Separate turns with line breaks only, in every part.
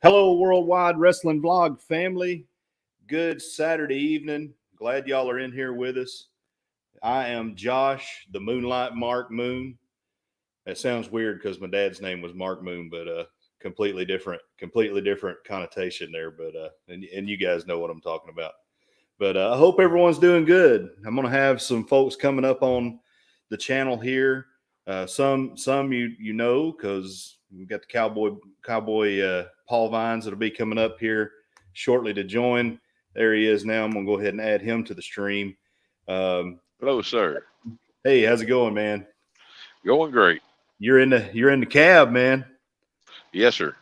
Hello, Worldwide Wrestling Vlog family. Good Saturday evening. Glad y'all are in here with us. I am Josh, the Moonlight Mark Moon. That sounds weird because my dad's name was Mark Moon, but completely different connotation there. But and you guys know what I'm talking about. But I hope everyone's doing good. I'm going to have some folks coming up on the channel here. Some you know, because we've got the Cowboy Paul Vines that'll be coming up here shortly to join. There he is now. I'm going to go ahead and add him to the stream.
Hello, sir.
Hey, how's it going, man?
Going great.
You're in the cab, man.
Yes, sir.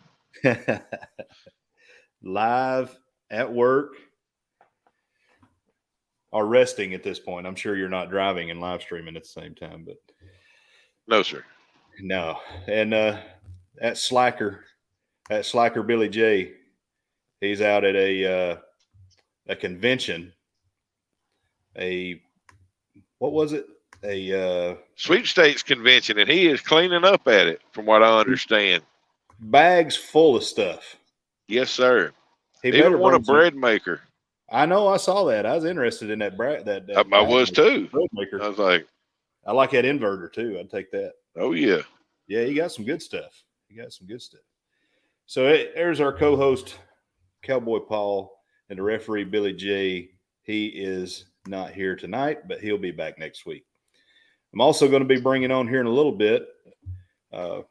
Live at work or resting at this point. I'm sure you're not driving and live streaming at the same time, but
no, sir.
No. And that slacker Billy J, he's out at a convention. What was it? A
sweepstakes convention, and he is cleaning up at it, from what I understand.
Bags full of stuff.
Yes, sir.
He
even won a bread maker.
I know. I saw that. I was interested in that bread.
I was too.
Bread maker.
I was like,
I like that inverter too. I'd take that.
Oh yeah.
Yeah, you got some good stuff. So there's our co-host, Cowboy Paul, and the referee, Billy J. He is not here tonight, but he'll be back next week. I'm also going to be bringing on here in a little bit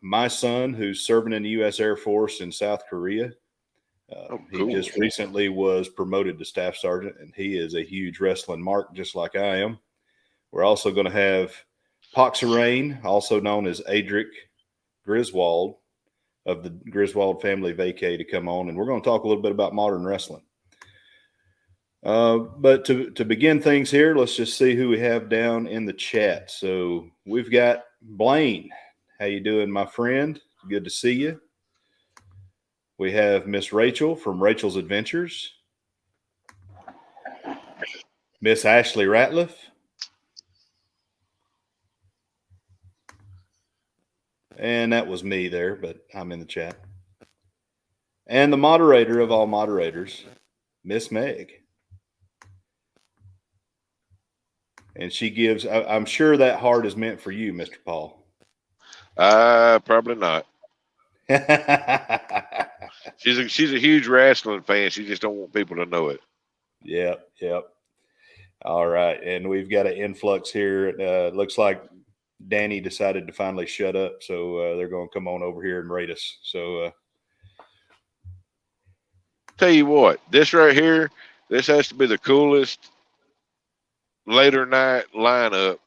my son, who's serving in the U.S. Air Force in South Korea.
Cool.
He just recently was promoted to staff sergeant, and he is a huge wrestling mark, just like I am. We're also going to have Poxerain, also known as Adric Griswold of the Griswold family vacay, to come on, and we're going to talk a little bit about modern wrestling. But to begin things here, let's just see who we have down in the chat. So we've got Blaine. How you doing, my friend? Good to see you. We have Miss Rachel from Rachel's Adventures. Miss Ashley Ratliff. And that was me there, but I'm in the chat. And the moderator of all moderators, Miss Meg. And she gives, I'm sure that heart is meant for you, Mr. Paul.
Probably not. She's a huge wrestling fan. She just don't want people to know it.
Yep. All right. And we've got an influx here. Looks like Danny decided to finally shut up. So they're going to come on over here and rate us. So
tell you what, this right here, this has to be the coolest later night lineup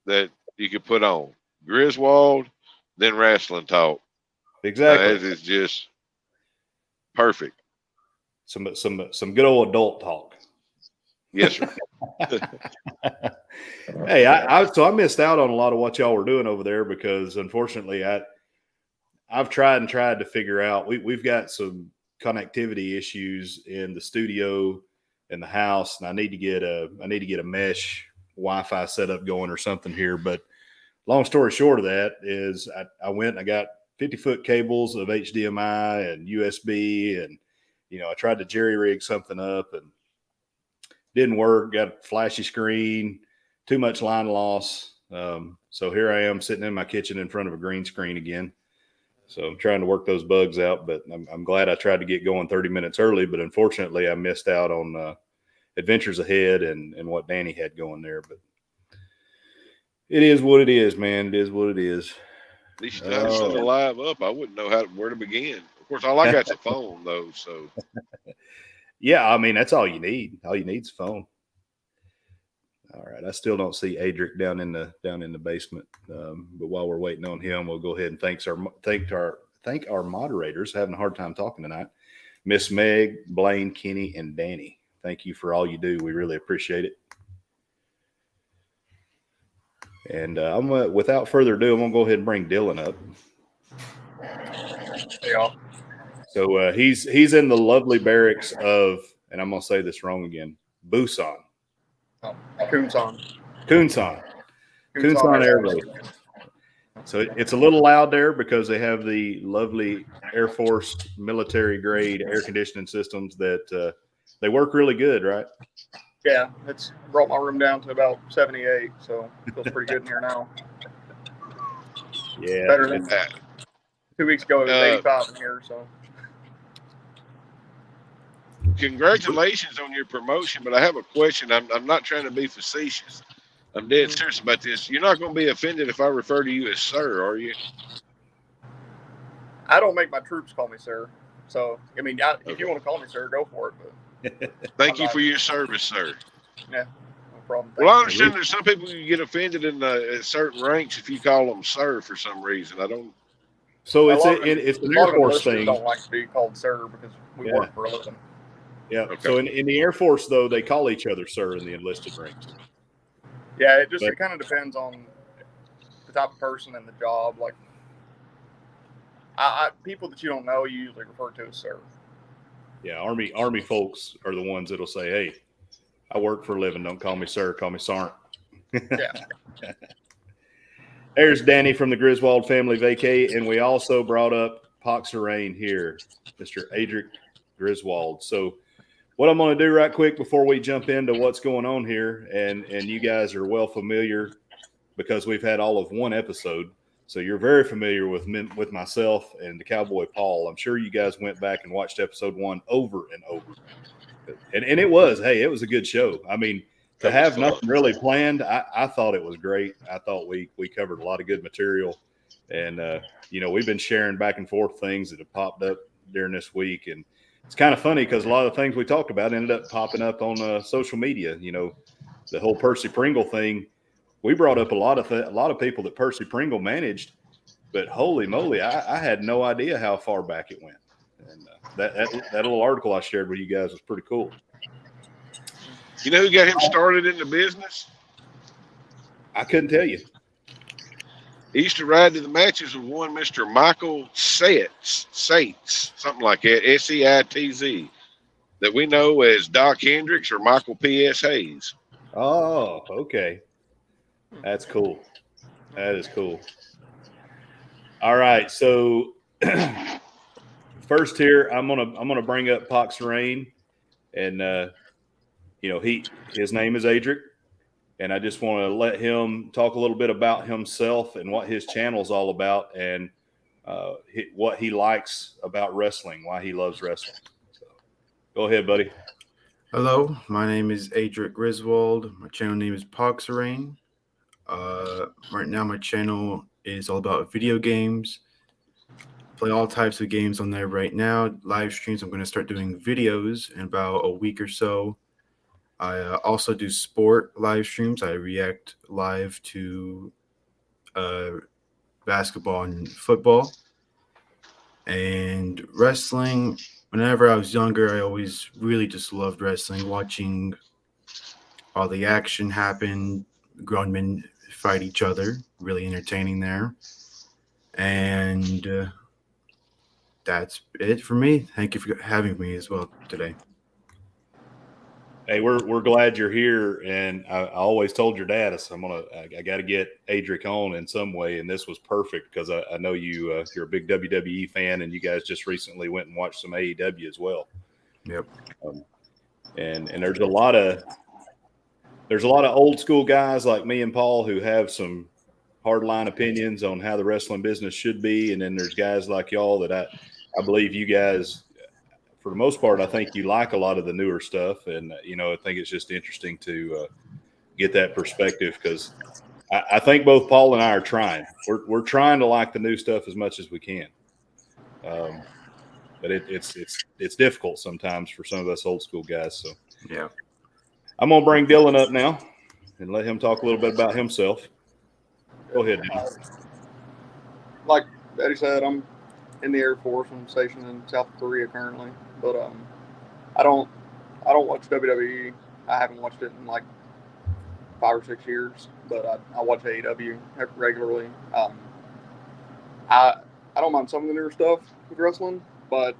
that you could put on. Griswold, then wrestling talk.
Exactly.
That is just perfect.
Some good old adult talk.
Yes, sir.
Hey, I missed out on a lot of what y'all were doing over there because unfortunately I've tried to figure out. We've got some connectivity issues in the studio in the house, and I need to get a mesh Wi-Fi setup going or something here. But long story short of that is I went and I got 50-foot cables of HDMI and USB, and I tried to jerry rig something up and didn't work. Got a flashy screen, too much line loss. So here I am sitting in my kitchen in front of a green screen again. So I'm trying to work those bugs out, but I'm glad I tried to get going 30 minutes early, but unfortunately I missed out on Adventures Ahead and what Danny had going there. But it is what it is, man. It is what it is.
At least you know how to set a live up. I wouldn't know where to begin. Of course, all I got's a phone, though. So
yeah, I mean, that's all you need. All you need is a phone. All right, I still don't see Adric down in the basement. But while we're waiting on him, we'll go ahead and thank our moderators. Having a hard time talking tonight. Miss Meg, Blaine, Kenny, and Danny. Thank you for all you do. We really appreciate it. And without further ado, I'm gonna go ahead and bring Dylan up.
Hey, y'all.
So he's in the lovely barracks of, and I'm gonna say this wrong again, Busan.
Kunsan
Air Base. So it's a little loud there because they have the lovely Air Force military grade air conditioning systems that they work really good, right?
Yeah, it's brought my room down to about 78, so it feels pretty good in here now.
Yeah,
better than 2 weeks ago. It was 85 in here, so.
Congratulations on your promotion, but I have a question. I'm not trying to be facetious. I'm dead serious about this. You're not going to be offended if I refer to you as sir, are you?
I don't make my troops call me sir. So, I mean, if you want to call me sir, go for it. But
Thank you for your service, sir.
Yeah, no problem.
Well, I understand there's some people who get offended in certain ranks if you call them sir for some reason. I don't.
So it's an Air Force thing.
Don't like to be called sir because we work for a living.
Yeah. Okay. So in the Air Force, though, they call each other sir in the enlisted ranks.
Yeah, it kind of depends on the type of person and the job. Like, people that you don't know, you usually refer to as sir.
Yeah, Army folks are the ones that'll say, "Hey, I work for a living. Don't call me sir. Call me Sergeant."
Yeah.
There's Danny from the Griswold family vacay, and we also brought up Poxerain here, Mr. Adric Griswold. So what I'm going to do right quick before we jump into what's going on here, and you guys are well familiar because we've had all of one episode, so you're very familiar with myself and the Cowboy Paul. I'm sure you guys went back and watched episode 1 over and over, and it was a good show. I mean, to have nothing really planned, I thought it was great. I thought we covered a lot of good material, and we've been sharing back and forth things that have popped up during this week, and it's kind of funny because a lot of the things we talked about ended up popping up on social media. The whole Percy Pringle thing. We brought up a lot of people that Percy Pringle managed, but holy moly, I had no idea how far back it went. And that little article I shared with you guys was pretty cool.
You know who got him started in the business?
I couldn't tell you.
He used to ride to the matches with one Mr. Michael Saitz, something like that, Seitz, that we know as Doc Hendricks or Michael P.S. Hayes.
Oh, okay. That's cool. That is cool. All right, so first here, I'm gonna bring up Poxerain, and his name is Adric, and I just want to let him talk a little bit about himself and what his channel is all about, and what he likes about wrestling, why he loves wrestling. So, go ahead, buddy.
Hello, my name is Adric Griswold. My channel name is Poxerain. Right now, my channel is all about video games. Play all types of games on there right now. Live streams. I'm going to start doing videos in about a week or so. I also do sport live streams. I react live to basketball and football. And wrestling, whenever I was younger, I always really just loved wrestling, watching all the action happen, grown men fight each other, really entertaining there. And that's it for me. Thank you for having me as well today.
Hey, we're glad you're here, and I always told your dad I got to get Adric on in some way, and this was perfect because I know you're a big WWE fan, and you guys just recently went and watched some AEW as well.
Yep.
And there's a lot of old school guys like me and Paul who have some hardline opinions on how the wrestling business should be, and then there's guys like y'all that I believe you guys, for the most part, I think you like a lot of the newer stuff, and I think it's just interesting to get that perspective because I think both Paul and I are trying. We're trying to like the new stuff as much as we can, but it's difficult sometimes for some of us old school guys. So
yeah,
I'm gonna bring Dylan up now and let him talk a little bit about himself. Go ahead, Dylan.
Like Eddie said, I'm in the Air Force. I'm stationed in South Korea currently, but I don't watch WWE. I haven't watched it in like 5 or 6 years, but I watch AEW regularly. I don't mind some of the newer stuff with wrestling, but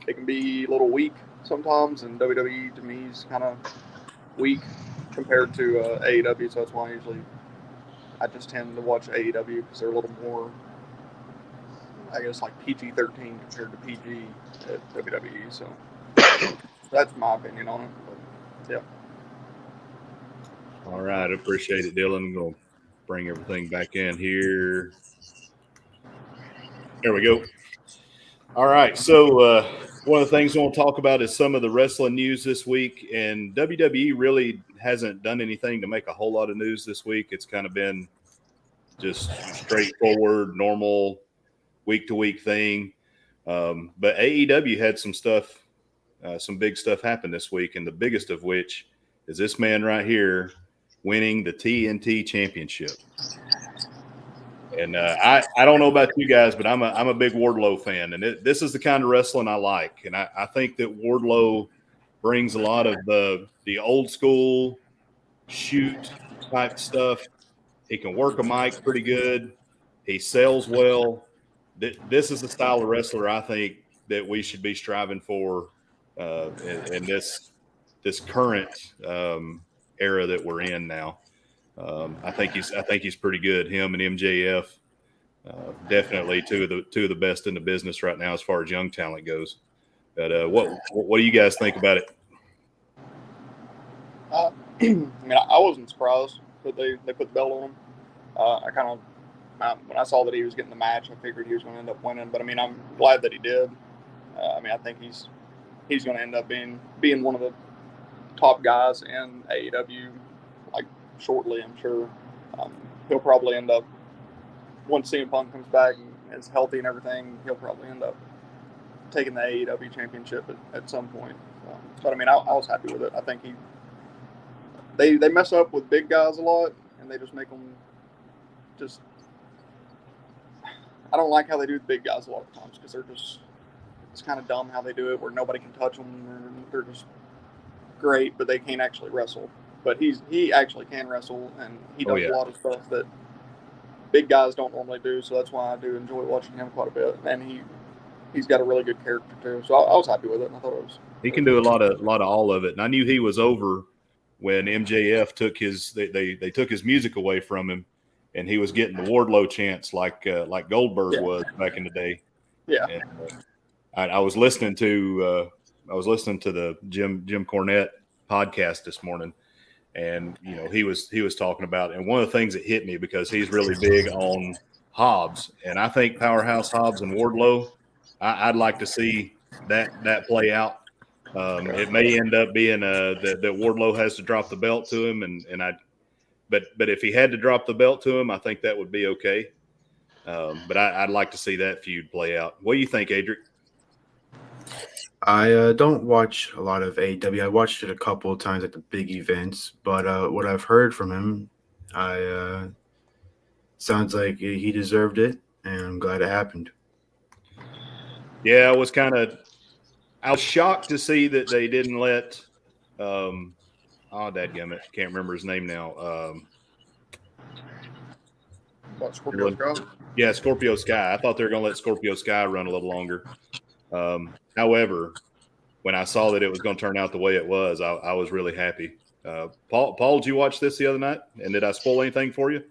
it can be a little weak sometimes, and WWE to me is kind of weak compared to AEW, so that's why I usually I just tend to watch AEW because they're a little more, I guess, like PG-13 compared to PG at WWE. So that's my opinion on it. But, yeah.
All right. Appreciate it, Dylan. I'm going to bring everything back in here. There we go. All right. So one of the things I want to talk about is some of the wrestling news this week. And WWE really hasn't done anything to make a whole lot of news this week. It's kind of been just straightforward, normal week-to-week thing. But AEW had some stuff, some big stuff happen this week. And the biggest of which is this man right here winning the TNT Championship. And I don't know about you guys, but I'm a big Wardlow fan, and this is the kind of wrestling I like. And I think that Wardlow brings a lot of the old school shoot type stuff. He can work a mic pretty good. He sells well. This is the style of wrestler I think that we should be striving for in this current era that we're in now. I think he's pretty good. Him and MJF, definitely two of the best in the business right now as far as young talent goes. But what do you guys think about it?
I mean, I wasn't surprised that they put the belt on him. When I saw that he was getting the match, I figured he was going to end up winning. But I mean, I'm glad that he did. I mean, I think he's going to end up being one of the top guys in AEW, like shortly. I'm sure he'll probably end up, once CM Punk comes back and is healthy and everything, he'll probably end up taking the AEW championship at some point. But I mean, I was happy with it. I think they mess up with big guys a lot, and they just make them just. I don't like how they do the big guys a lot of times because it's kind of dumb how they do it, where nobody can touch them, and they're just great, but they can't actually wrestle. But he actually can wrestle, and he does a lot of stuff that big guys don't normally do. So that's why I do enjoy watching him quite a bit, and he's got a really good character too. So I was happy with it. And I thought it was.
He can do a lot of all of it, and I knew he was over when MJF took they took his music away from him, and he was getting the Wardlow chants like Goldberg was back in the day.
Yeah.
And I was listening to the Jim Cornette podcast this morning, and he was talking about, and one of the things that hit me because he's really big on Hobbs, and I think Powerhouse Hobbs and Wardlow, I'd like to see that play out. It may end up being that Wardlow has to drop the belt to him, but if he had to drop the belt to him, I think that would be okay. But I'd like to see that feud play out. What do you think, Adric?
I don't watch a lot of AEW. I watched it a couple of times at the big events, but what I've heard from him, sounds like he deserved it, and I'm glad it happened.
Yeah, I was shocked to see that they didn't let dadgummit, can't remember his name now.
Scorpio Sky?
Yeah, Scorpio Sky. I thought they were going to let Scorpio Sky run a little longer. However, when I saw that it was going to turn out the way it was, I was really happy. Paul, did you watch this the other night? And did I spoil anything for you?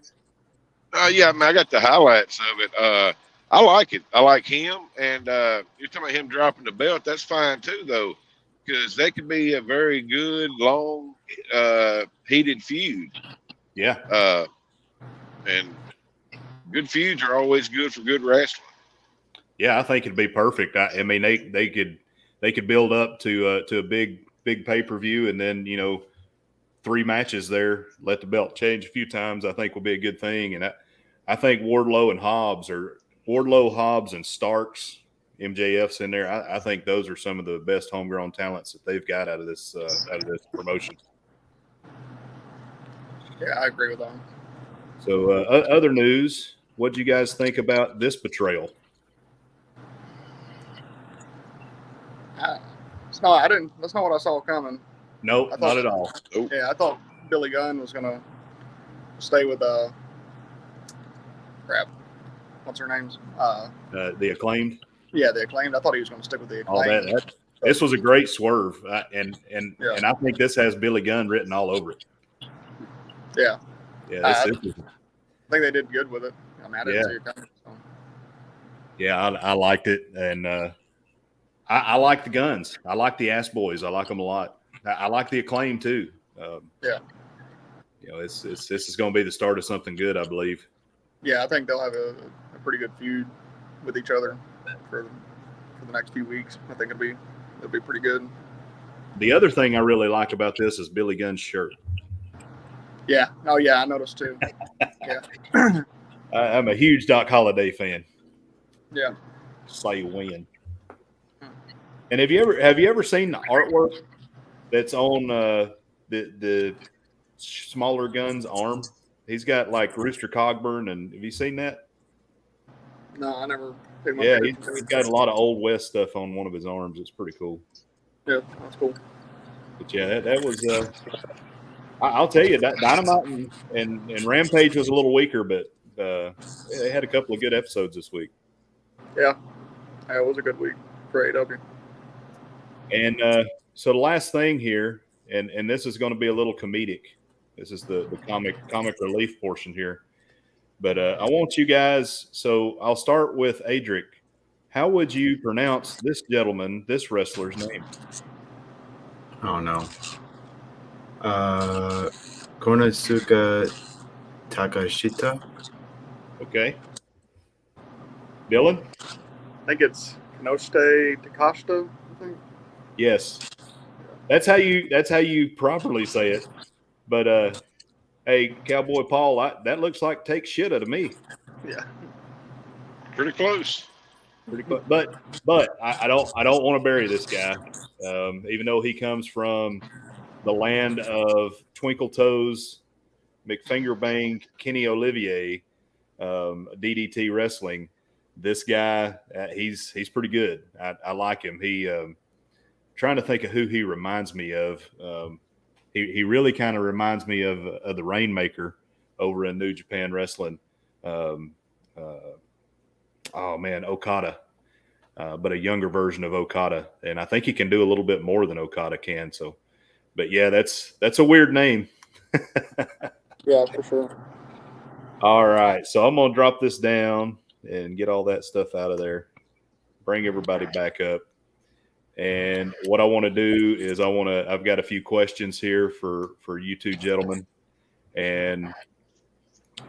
Yeah, I mean, I got the highlights of it. I like it. I like him. And you're talking about him dropping the belt. That's fine, too, though, because that could be a very good, long, heated feud.
Yeah.
And good feuds are always good for good wrestling.
Yeah, I think it'd be perfect. I mean, they could build up to a big pay-per-view, and then 3 matches there, let the belt change a few times. I think will be a good thing. And I think Wardlow, Hobbs, and Starks, MJF's in there. I think those are some of the best homegrown talents that they've got out of this promotion.
Yeah, I agree with that.
So, other news. What do you guys think about this betrayal?
That's not what I saw coming.
No, not at all.
Nope.
Yeah, I thought Billy Gunn was gonna stay with what's her name's?
The Acclaimed.
Yeah, the Acclaimed. I thought he was gonna stick with the Acclaimed.
This was a great swerve, and I think this has Billy Gunn written all over it.
Yeah.
Yeah.
I think they did good with it. I mean, I didn't see it coming. So.
Yeah, I liked it, and I like the guns. I like the Ass Boys. I like them a lot. I like the Acclaim too.
Yeah.
You know, this is going to be the start of something good, I believe.
Yeah, I think they'll have a pretty good feud with each other for the next few weeks. I think it'll be pretty good.
The other thing I really like about this is Billy Gunn's shirt.
Yeah. Oh yeah, I noticed too. Yeah.
I'm a huge Doc Holliday fan.
Yeah.
Say when. And have you ever seen the artwork that's on the smaller gun's arm? He's got like Rooster Cogburn, and have you seen that?
No, I never paid my
Yeah,
attention to
he's
it.
got a lot of Old West stuff on one of his arms. It's pretty cool.
Yeah, that's cool.
But yeah, that was. I'll tell you that Dynamite and Rampage was a little weaker, but they had a couple of good episodes this week.
Yeah, it was a good week for AEW.
And so the last thing here, and this is going to be a little comedic. This is the comic relief portion here. But I want you guys. So I'll start with Adric. How would you pronounce this wrestler's name?
Oh no. Konosuke Takashita.
Okay. Dylan?
I think it's Kanoshite Takashita, I think.
Yes. That's how you properly say it. But hey, Cowboy Paul, that looks like take shit to me.
Yeah.
Pretty close.
Pretty close. But I don't want to bury this guy. Even though he comes from the land of Twinkle Toes, McFingerbang, Kenny Olivier, DDT Wrestling. This guy, he's pretty good. I like him. He trying to think of who he reminds me of. He really kind of reminds me of the Rainmaker over in New Japan Wrestling. Oh man, Okada, but a younger version of Okada, and I think he can do a little bit more than Okada can. So, but yeah, that's a weird name.
Yeah, for sure.
All right, so I'm gonna drop this down and get all that stuff out of there. Bring everybody back up. And what I want to do is I've got a few questions here for you two gentlemen, and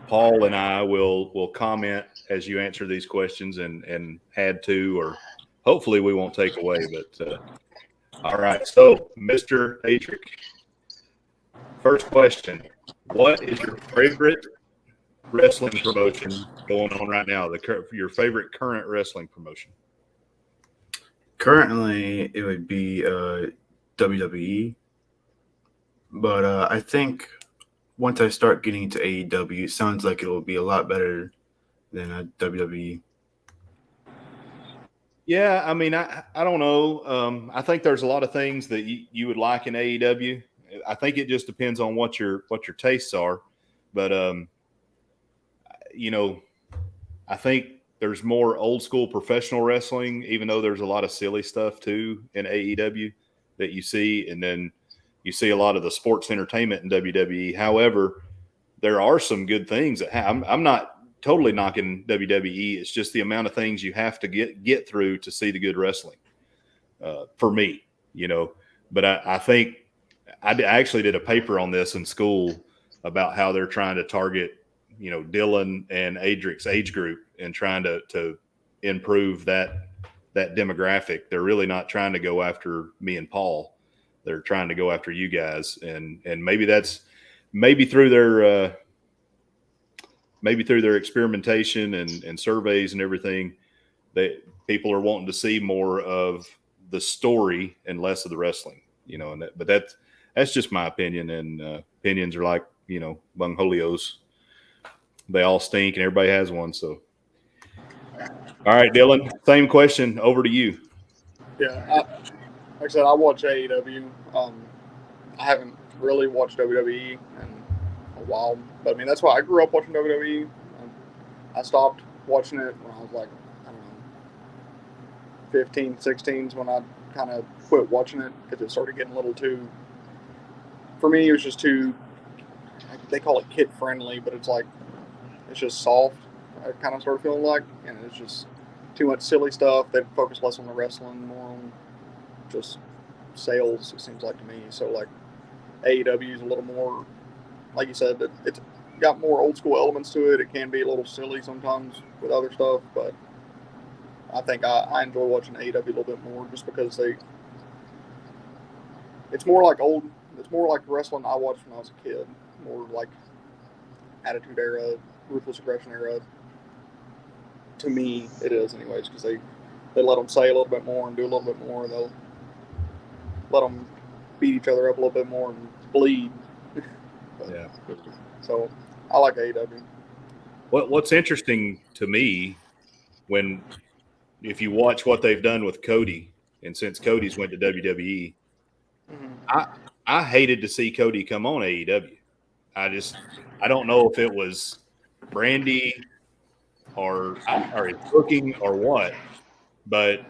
Paul and I will comment as you answer these questions and add to, or hopefully we won't take away. But all right, so Mr. Adric, first question: what is your favorite wrestling promotion going on right now? Your favorite current wrestling promotion?
Currently, it would be WWE, but I think once I start getting into AEW, it sounds like it will be a lot better than WWE.
Yeah, I mean, I don't know. I think there's a lot of things that you would like in AEW. I think it just depends on what your tastes are, but you know, I think there's more old school professional wrestling, even though there's a lot of silly stuff too in AEW that you see. And then you see a lot of the sports entertainment in WWE. However, there are some good things. I'm not totally knocking WWE. It's just the amount of things you have to get through to see the good wrestling for me, you know. But I think I actually did a paper on this in school about how they're trying to target, you know, Dylan and Adric's age group and trying to improve that demographic. They're really not trying to go after me and Paul. They're trying to go after you guys. And maybe through their experimentation and surveys and everything, that people are wanting to see more of the story and less of the wrestling, you know, but that's just my opinion. And opinions are like, you know, bungholios. They all stink and everybody has one. So, all right, Dylan, same question over to you.
Yeah, like I said, I watch AEW. I haven't really watched WWE in a while, but I mean, that's why I grew up watching WWE. I stopped watching it when I was like, I don't know, 15, 16 is when I kind of quit watching it because it started getting a little too, for me, it was just too, they call it kid friendly, but it's like it's just soft. I kind of started feeling like, and it's just too much silly stuff. They focus less on the wrestling, more on just sales. It seems like to me. So like AEW is a little more, like you said, it's got more old school elements to it. It can be a little silly sometimes with other stuff, but I think I enjoy watching AEW a little bit more just because it's more like wrestling I watched when I was a kid, more like Attitude Era, Ruthless Aggression Era. To me, it is anyways, because they let them say a little bit more and do a little bit more, and they'll let them beat each other up a little bit more and bleed.
Yeah.
So I like AEW.
What's interesting to me if you watch what they've done with Cody, and since Cody's went to WWE, I hated to see Cody come on AEW. I don't know if it was Brandy or his booking or what, but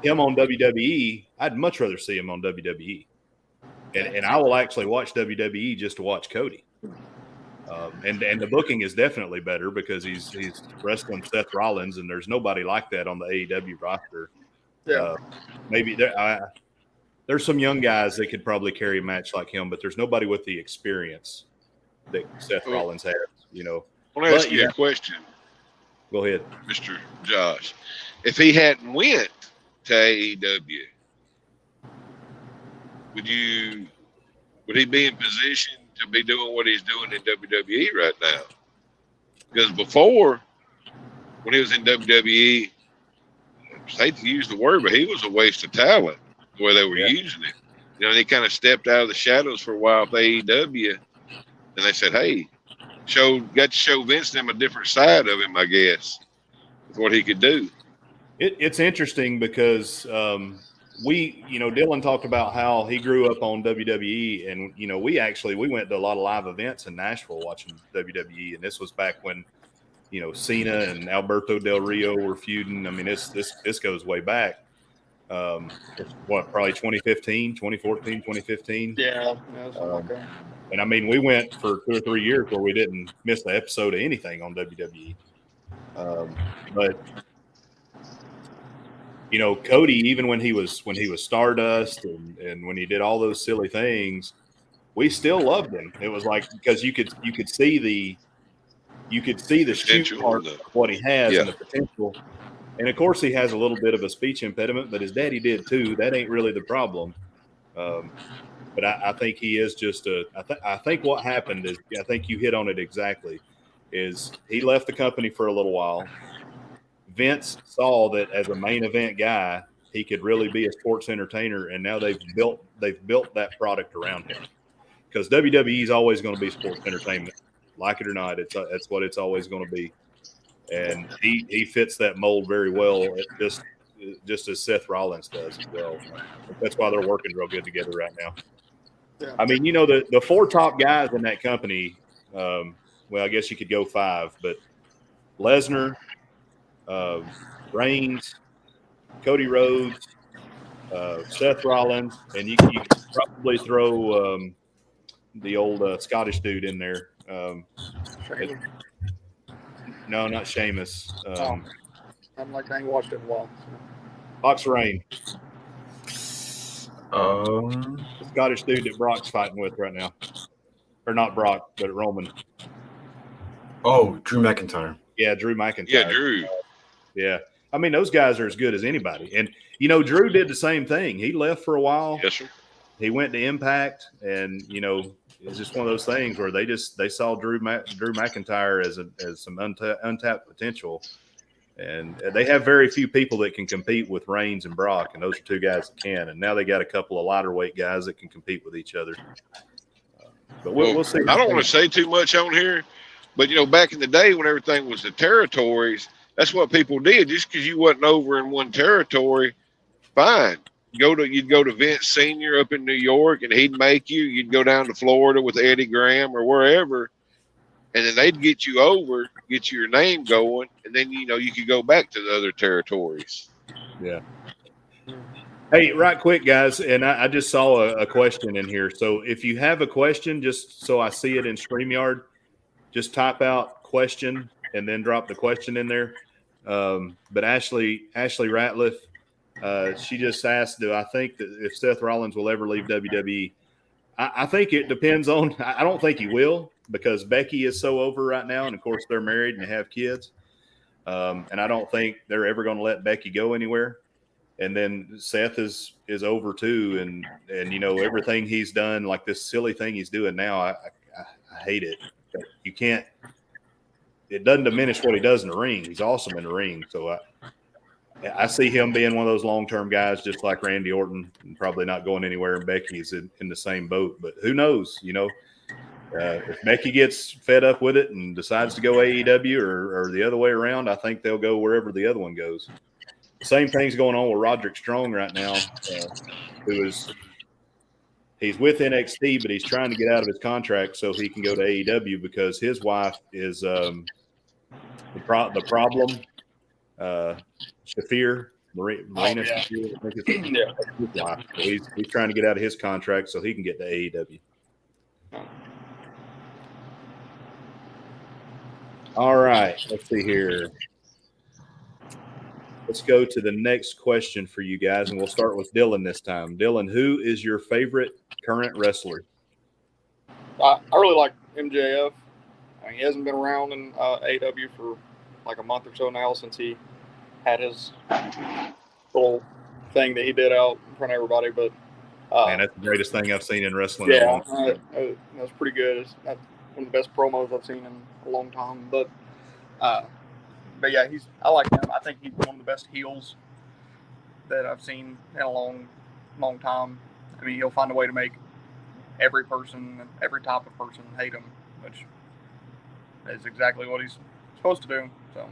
him on WWE, I'd much rather see him on WWE. And I will actually watch WWE just to watch Cody. And the booking is definitely better because he's wrestling Seth Rollins, and there's nobody like that on the AEW roster.
Yeah.
Maybe there's some young guys that could probably carry a match like him, but there's nobody with the experience that Seth Rollins has. You know.
I want to ask you a question.
Go ahead,
Mr. Josh. If he hadn't went to AEW, would he be in position to be doing what he's doing in WWE right now? Because before, when he was in WWE, I hate to use the word, but he was a waste of talent the way they were using it. You know, they kind of stepped out of the shadows for a while with AEW, and they said, hey, got to show Vince them a different side of him, I guess, with what he could do.
It's interesting because Dylan talked about how he grew up on WWE, and we went to a lot of live events in Nashville watching WWE, and this was back when Cena and Alberto Del Rio were feuding. I mean, this goes way back. Probably 2015, 2014, 2015.
Yeah, something like that.
And I mean, we went for 2 or 3 years where we didn't miss an episode of anything on WWE. But Cody, even when he was Stardust and when he did all those silly things, we still loved him. It was like because you could see the shoot part of what he has and the potential. And of course, he has a little bit of a speech impediment, but his daddy did too. That ain't really the problem. But I think he is just I think what happened is, I think you hit on it exactly, is he left the company for a little while. Vince saw that as a main event guy, he could really be a sports entertainer, and now they've built that product around him. Because WWE is always going to be sports entertainment, like it or not. That's what it's always going to be, and he fits that mold very well. Just as Seth Rollins does as well. That's why they're working real good together right now. Yeah. I mean, the 4 top guys in that company. Well, I guess you could go 5, but Lesnar, Reigns, Cody Rhodes, Seth Rollins, and you could probably throw the old Scottish dude in there. No, not Sheamus.
I'm like, I ain't watched it in a while.
Poxerain. The Scottish dude that Brock's fighting with right now. Or not Brock, but Roman.
Oh, Drew McIntyre.
Yeah, Drew McIntyre.
Yeah, Drew.
Yeah. I mean, those guys are as good as anybody. And, Drew did the same thing. He left for a while.
Yes, sir.
He went to Impact, and, it's just one of those things where they saw Drew McIntyre as some untapped potential. And they have very few people that can compete with Reigns and Brock, and those are 2 guys that can. And now they got a couple of lighter weight guys that can compete with each other. But we'll see.
I don't want to say too much on here, but back in the day when everything was the territories, that's what people did. Just because you wasn't over in one territory, fine. You'd go to Vince Senior up in New York, and he'd make you. You'd go down to Florida with Eddie Graham or wherever, and then they'd get you over, get your name going, and then you could go back to the other territories.
Yeah. Hey, right quick, guys, and I just saw a question in here. So if you have a question, just so I see it in StreamYard, just type out question and then drop the question in there. But Ashley Ratliff, she just asked, do I think that if Seth Rollins will ever leave WWE? I think it depends on – I don't think he will because Becky is so over right now, and, of course, they're married and have kids. And I don't think they're ever going to let Becky go anywhere. And then Seth is over too, and everything he's done, like this silly thing he's doing now, I hate it. You can't. It doesn't diminish what he does in the ring. He's awesome in the ring. So I see him being one of those long-term guys, just like Randy Orton, and probably not going anywhere. And Becky's in the same boat. But who knows? If Becky gets fed up with it and decides to go AEW or the other way around, I think they'll go wherever the other one goes. The same thing's going on with Roderick Strong right now, he's with NXT, but he's trying to get out of his contract so he can go to AEW because his wife is the problem. Shafir, Marina Shafir, I think it's his wife. So he's trying to get out of his contract so he can get to AEW. All right, let's see here. Let's go to the next question for you guys, and we'll start with Dylan this time. Dylan, who is your favorite current wrestler?
I really like MJF. I mean, he hasn't been around in AEW for like a month or so now since he had his little thing that he did out in front of everybody. But
man, that's the greatest thing I've seen in wrestling. Yeah,
that's pretty good. It's one of the best promos I've seen in a long time. But yeah, I like him. I think he's one of the best heels that I've seen in a long, long time. I mean, he'll find a way to make every person, every type of person hate him, which is exactly what he's supposed to do. So,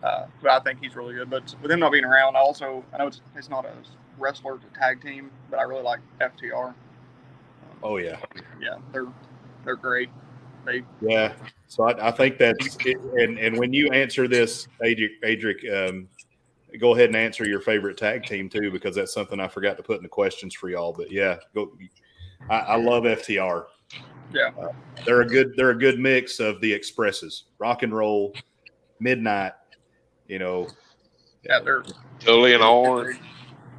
but I think he's really good. But with him not being around, I know it's not a wrestler, it's a tag team, but I really like FTR.
Oh yeah,
yeah, they're great.
Yeah, so I think that's it. And when you answer this, Adric, go ahead and answer your favorite tag team too, because that's something I forgot to put in the questions for y'all. But yeah, I love FTR.
Yeah,
they're a good mix of the expresses, rock and roll, midnight.
Yeah, they're
Tully and Orange.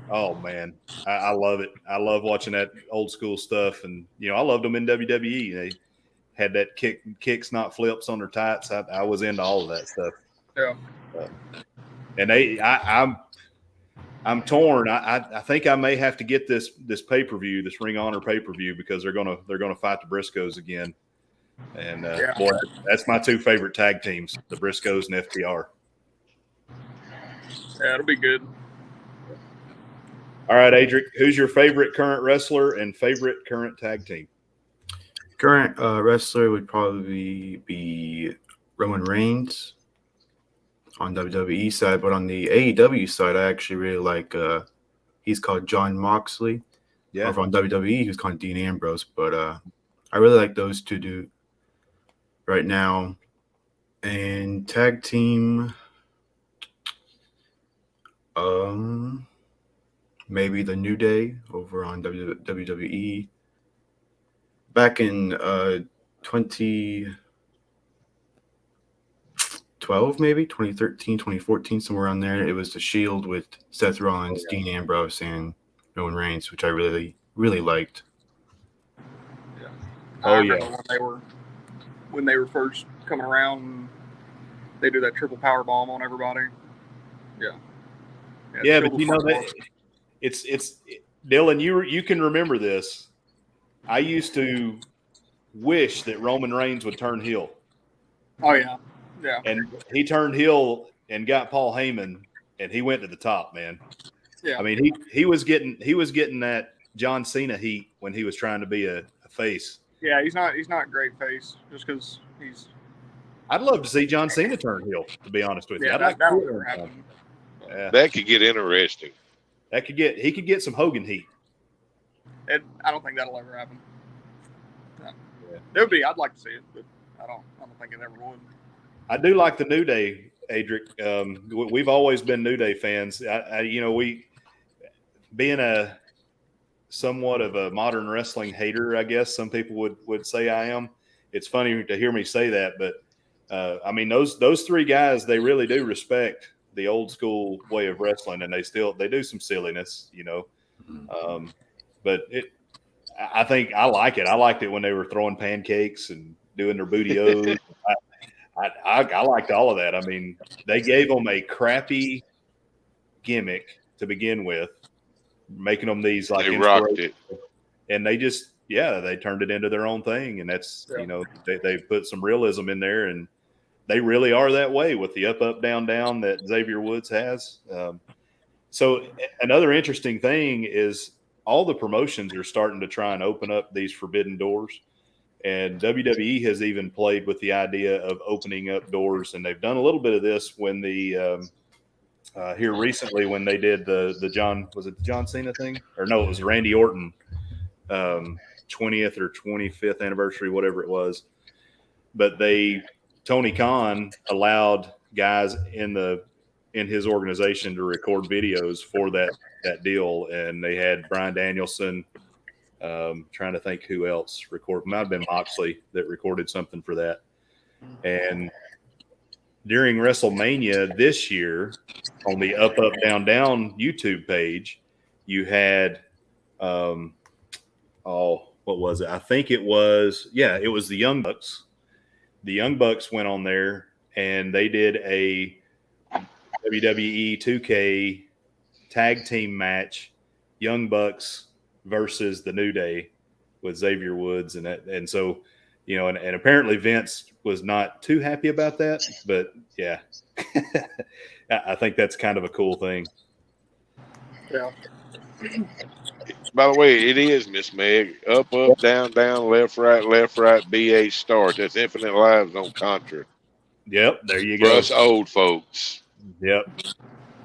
Oh man, I love it. I love watching that old school stuff, and I loved them in WWE. They had that kicks, not flips on their tights. I was into all of that stuff.
Yeah.
And I'm torn. I think I may have to get this pay-per-view, this Ring Honor pay-per-view, because they're gonna fight the Briscoes again. And boy, that's my two favorite tag teams, the Briscoes and FTR.
Yeah, it'll be good.
All right, Adric, who's your favorite current wrestler and favorite current tag team?
Current wrestler would probably be Roman Reigns on WWE side, but on the AEW side, I actually really like he's called Jon Moxley.
Yeah.
Over on WWE, he was called Dean Ambrose, but I really like those two right now. And tag team, maybe the New Day over on WWE. Back in 2012, maybe 2013, 2014, somewhere around there, it was the Shield with Seth Rollins, Dean Ambrose, and Roman Reigns, which I really, really liked.
Yeah. I remember when they were first coming around, and they do that triple power bomb on everybody.
Yeah, but that it's Dylan. You can remember this. I used to wish that Roman Reigns would turn heel.
Oh yeah, yeah.
And he turned heel and got Paul Heyman, and he went to the top, man.
Yeah.
I mean, he was getting that John Cena heat when he was trying to be a face.
Yeah, he's not a great face just because he's.
I'd love to see John Cena turn heel, to be honest with you.
Yeah, that would never happen.
Yeah. That could get interesting.
He could get some Hogan heat.
I don't think that'll ever happen. No. Yeah. It would be. I'd like to see it, but I don't think it ever would.
I do like the New Day, Adric. We've always been New Day fans. We being a somewhat of a modern wrestling hater, I guess some people would say I am. it's funny to hear me say that, but I mean, those three guys, they really do respect the old school way of wrestling, and they do some silliness, but I think I like it. I liked it when they were throwing pancakes and doing their booty-os. I liked all of that. I mean, they gave them a crappy gimmick to begin with, making them these like
they rocked it,
and they just they turned it into their own thing, and that's they put some realism in there, and they really are that way with the up down down that Xavier Woods has. So another interesting thing is all the promotions are starting to try and open up these forbidden doors. And WWE has even played with the idea of opening up doors. And they've done a little bit of this when here recently when they did the John Cena thing? Or no, it was Randy Orton 20th or 25th anniversary, whatever it was. But Tony Khan allowed guys in his organization to record videos for that deal, and they had Bryan Danielson, trying to think who else recorded. Might have been Moxley that recorded something for that. And during WrestleMania this year, on the up down down YouTube page, you had what was it? I think it was the Young Bucks. The Young Bucks went on there and they did a WWE 2K tag team match, Young Bucks versus the New Day with Xavier Woods, and so and apparently Vince was not too happy about that, but yeah, I think that's kind of a cool thing.
Yeah.
By the way, it is Miss Meg. Up, down, down, left, right, BH start. That's Infinite Lives on Contra.
Yep, there you
For
go.
us old folks.
Yep,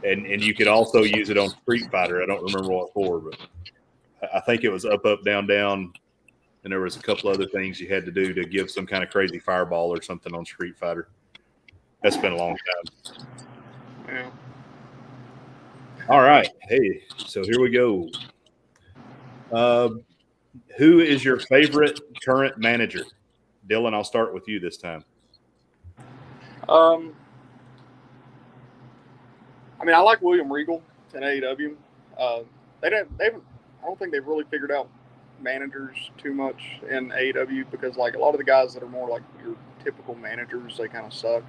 and you could also use it on Street Fighter. I don't remember what for, but I think it was up, down, down, and there was a couple other things you had to do to give some kind of crazy fireball or something on Street Fighter. That's been a long time.
Yeah.
All right, hey, so here we go. Who is your favorite current manager? Dylan, I'll start with you this time.
I mean, I like William Regal in AEW. I don't think they've really figured out managers too much in AEW, because like a lot of the guys that are more like your typical managers, they kind of suck.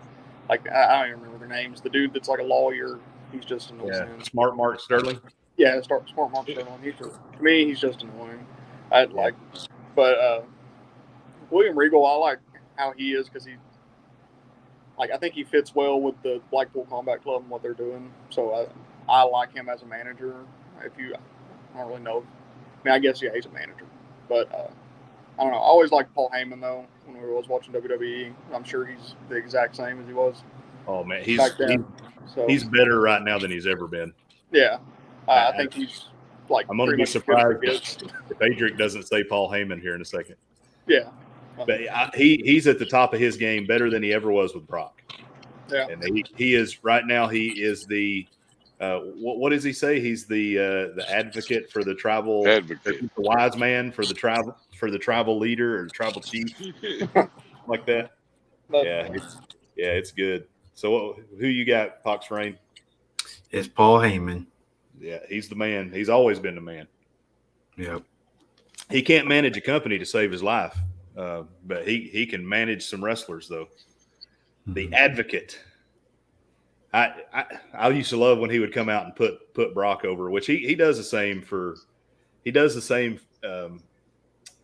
Like I don't even remember their names. The dude that's like a lawyer, he's just annoying.
Yeah, Smart Mark Sterling.
Yeah, Smart Mark Sterling. To me, he's just annoying. But William Regal, I like how he is, because I think he fits well with the Blackpool Combat Club and what they're doing. So I like him as a manager. I don't really know. I mean, I guess, he's a manager. But I don't know. I always liked Paul Heyman, though, when we was watching WWE. I'm sure he's the exact same as he was.
Oh, man. He's better right now than he's ever been.
Yeah. I think he's
I'm going to be surprised if Adric doesn't say Paul Heyman here in a second.
Yeah.
But he's at the top of his game, better than he ever was with Brock.
Yeah.
And he is right now. He is the what does he say? He's the advocate for the tribal, the wise man for the tribal leader or tribal chief, like that. It's good. So who you got, Poxerain?
It's Paul Heyman.
Yeah, he's the man. He's always been the man.
Yep.
He can't manage a company to save his life, but he can manage some wrestlers, though. The advocate. I used to love when he would come out and put Brock over, which he does the same for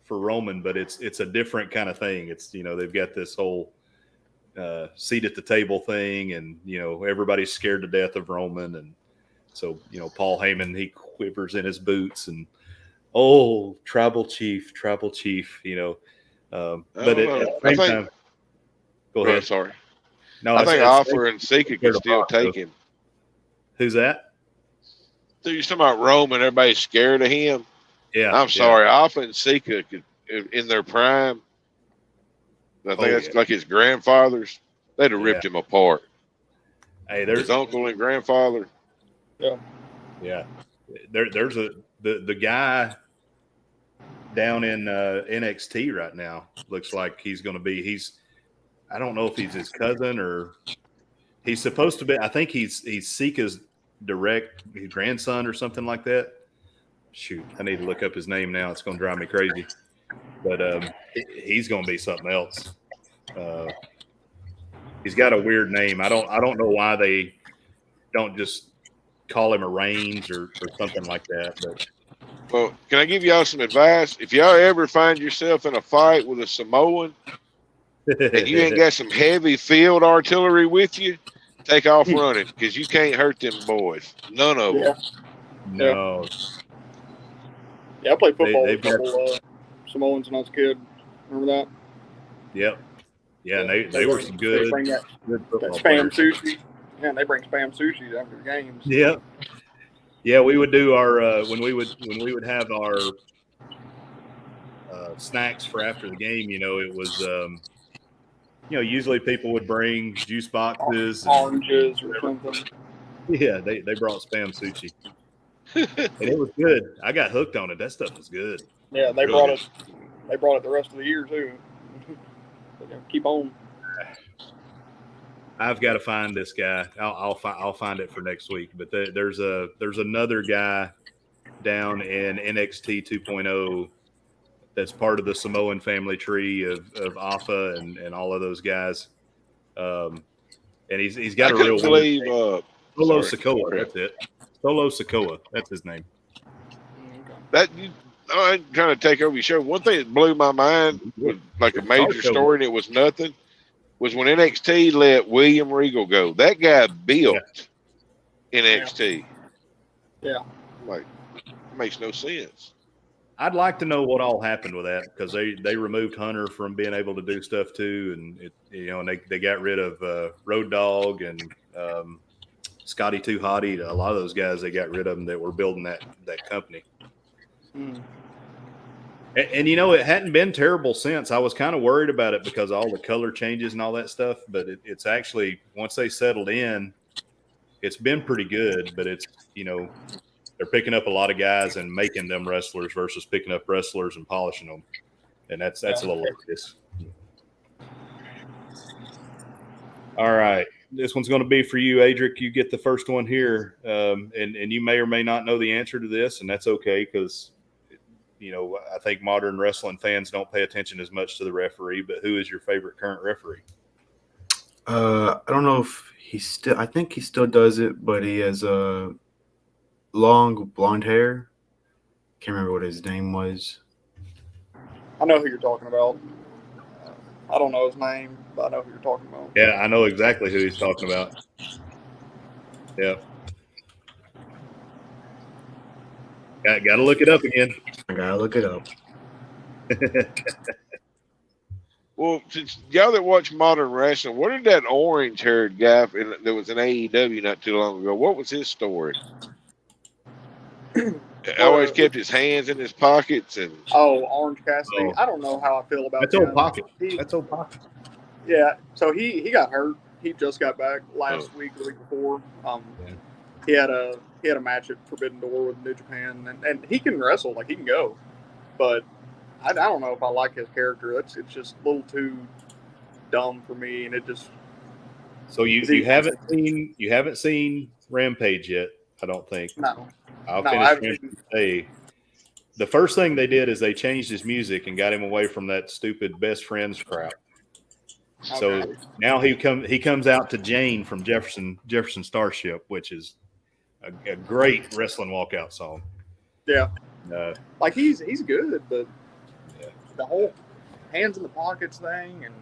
Roman, but it's a different kind of thing. It's they've got this whole seat at the table thing, and everybody's scared to death of Roman, and so Paul Heyman, he quivers in his boots and tribal chief, but at the same time, go ahead.
Sorry.
No,
I think Offer and Sika could still take him.
Who's that?
So you're talking about Roman, everybody's scared of him?
Yeah.
I'm sorry. Offer and Sika could, in their prime, I think that's like his grandfathers, they'd have ripped him apart.
Hey, there's
his uncle and grandfather.
Yeah.
Yeah. There's the guy down in NXT right now. Looks like he's going to be. I don't know if he's his cousin or he's supposed to be. I think he's Sika's direct grandson or something like that. Shoot, I need to look up his name now. It's going to drive me crazy. But he's going to be something else. He's got a weird name. I don't know why they don't just call him a Reigns or something like that. But
Well, can I give y'all some advice? If y'all ever find yourself in a fight with a Samoan and you ain't got some heavy field artillery with you, take off running because you can't hurt them boys. None of them.
No.
Yeah, I played football with a
got-
couple Samoans when I was a kid. Remember that?
Yep. Yeah, and they were some good.
They bring that
football
spam
players.
sushi. Yeah, and they bring spam sushi after the games.
Yeah. Yeah, we would do our when we would have our snacks for after the game. It was usually people would bring juice boxes,
Oranges or something.
Yeah, they brought spam sushi, and it was good. I got hooked on it. That stuff was good.
Yeah, they brought it. They brought it the rest of the year too. Keep on.
I've got to find this guy. I'll find it for next week. But there's another guy down in NXT 2.0 that's part of the Samoan family tree of Alpha and all of those guys. And he's got a real
believe
Solo Sikoa. That's it. Solo Sikoa. That's his name.
I'm trying to take over your show. One thing that blew my mind was like a major story, and it was nothing. Was when NXT let William Regal go. That guy built NXT.
Yeah.
Like, it makes no sense.
I'd like to know what all happened with that because they removed Hunter from being able to do stuff too, and and they got rid of Road Dogg and Scotty Too Hottie. A lot of those guys, they got rid of them that were building that company.
Mm.
And it hadn't been terrible since. I was kind of worried about it because of all the color changes and all that stuff. But it's actually, once they settled in, it's been pretty good. But it's, they're picking up a lot of guys and making them wrestlers versus picking up wrestlers and polishing them. And that's a little obvious. All right. This one's going to be for you, Adric. You get the first one here. And you may or may not know the answer to this, and that's okay because I think modern wrestling fans don't pay attention as much to the referee, but who is your favorite current referee?
I don't know if I think he still does it, but he has long blonde hair. Can't remember what his name was.
I know who you're talking about. I don't know his name, but I know who you're talking about.
Yeah, I know exactly who he's talking about. Yeah. Got to look it up again.
I gotta look it up.
Well, since y'all that watch modern wrestling, what did that orange-haired guy that was in AEW not too long ago? What was his story? Always kept his hands in his pockets and.
Oh, Orange Cassidy.
Oh.
I don't know how I feel about
That's
him.
old pocket. That's old pocket.
Yeah, so he got hurt. He just got back last week, the week before. He had a match at Forbidden Door with New Japan, and he can wrestle, like he can go, but I don't know if I like his character. It's just a little too dumb for me, and it just.
So you haven't seen Rampage yet? I don't think.
No.
I'll finish Rampage today. The first thing they did is they changed his music and got him away from that stupid best friends crap. Okay. So now he comes out to Jane from Jefferson Starship, which is a great wrestling walkout song.
Yeah. Like he's good, but the whole hands in the pockets thing, and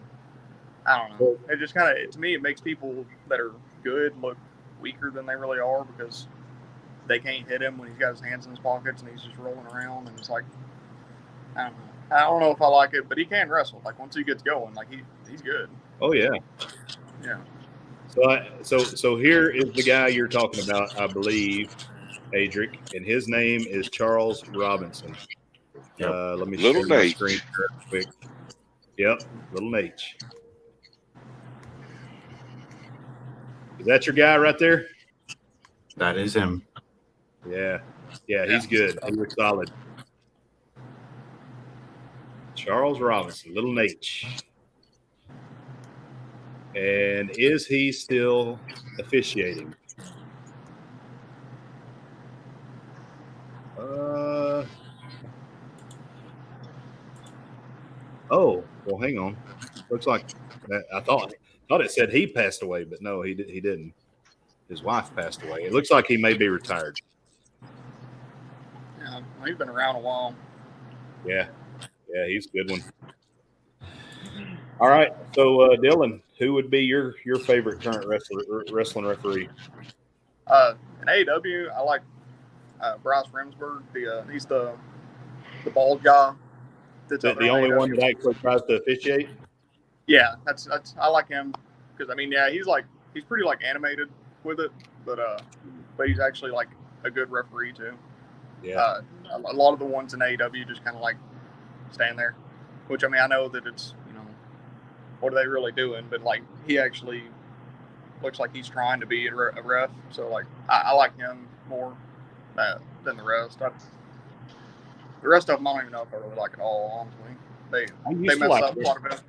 I don't know. It just kind of, to me, it makes people that are good look weaker than they really are because they can't hit him when he's got his hands in his pockets and he's just rolling around, and it's like, I don't know. I don't know if I like it, but he can wrestle. Like once he gets going, like he's good.
Oh yeah.
Yeah.
So here is the guy you're talking about, I believe, Adric, and his name is Charles Robinson.
Yep.
Let me
Little
share my
Nate.
screen real quick. Yep, Little Nate. Is that your guy right there?
That is him.
Yeah, he's good. He was solid. Charles Robinson, Little H. And is he still officiating? Oh, well, hang on. Looks like I thought it said he passed away, but no, he didn't. His wife passed away. It looks like he may be retired.
Yeah, he's been around a while.
Yeah, he's a good one. All right, so Dylan, who would be your favorite current wrestling referee?
In AEW, I like Bryce Remsburg. He's the bald guy. That's
The only one that actually tries to officiate.
Yeah, that's I like him because he's pretty like animated with it, but he's actually like a good referee too.
Yeah.
A lot of the ones in AEW just kind of like stand there, which I know that it's what are they really doing, but like he actually looks like he's trying to be a ref. So like I like him more than the rest. The rest of them I don't even know if I really like at all. Honestly, they mess up quite a bit.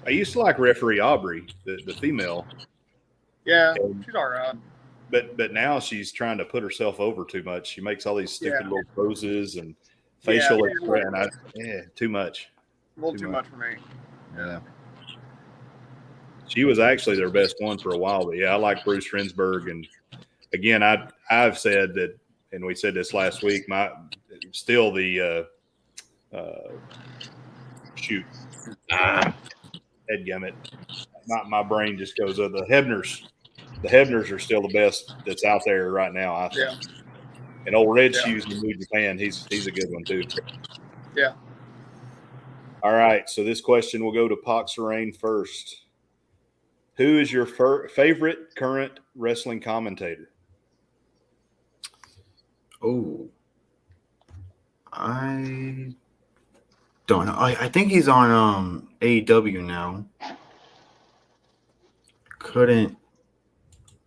I used to like referee Aubrey, the female.
Yeah, she's all right.
But now she's trying to put herself over too much. She makes all these stupid little poses and facial expressions. Too much.
A little too much for me.
Yeah. She was actually their best one for a while, but yeah, I like Bruce Rensburg. And again, I've said that, and we said this last week. Headgummit. My brain just goes. The Hebners. The Hebners are still the best that's out there right now, I think.
Yeah.
And old Red Shoes in New Japan, he's a good one too.
Yeah.
All right, so this question will go to Poxerain first. Who is your favorite current wrestling commentator?
Oh, I don't know. I think he's on AEW now. Couldn't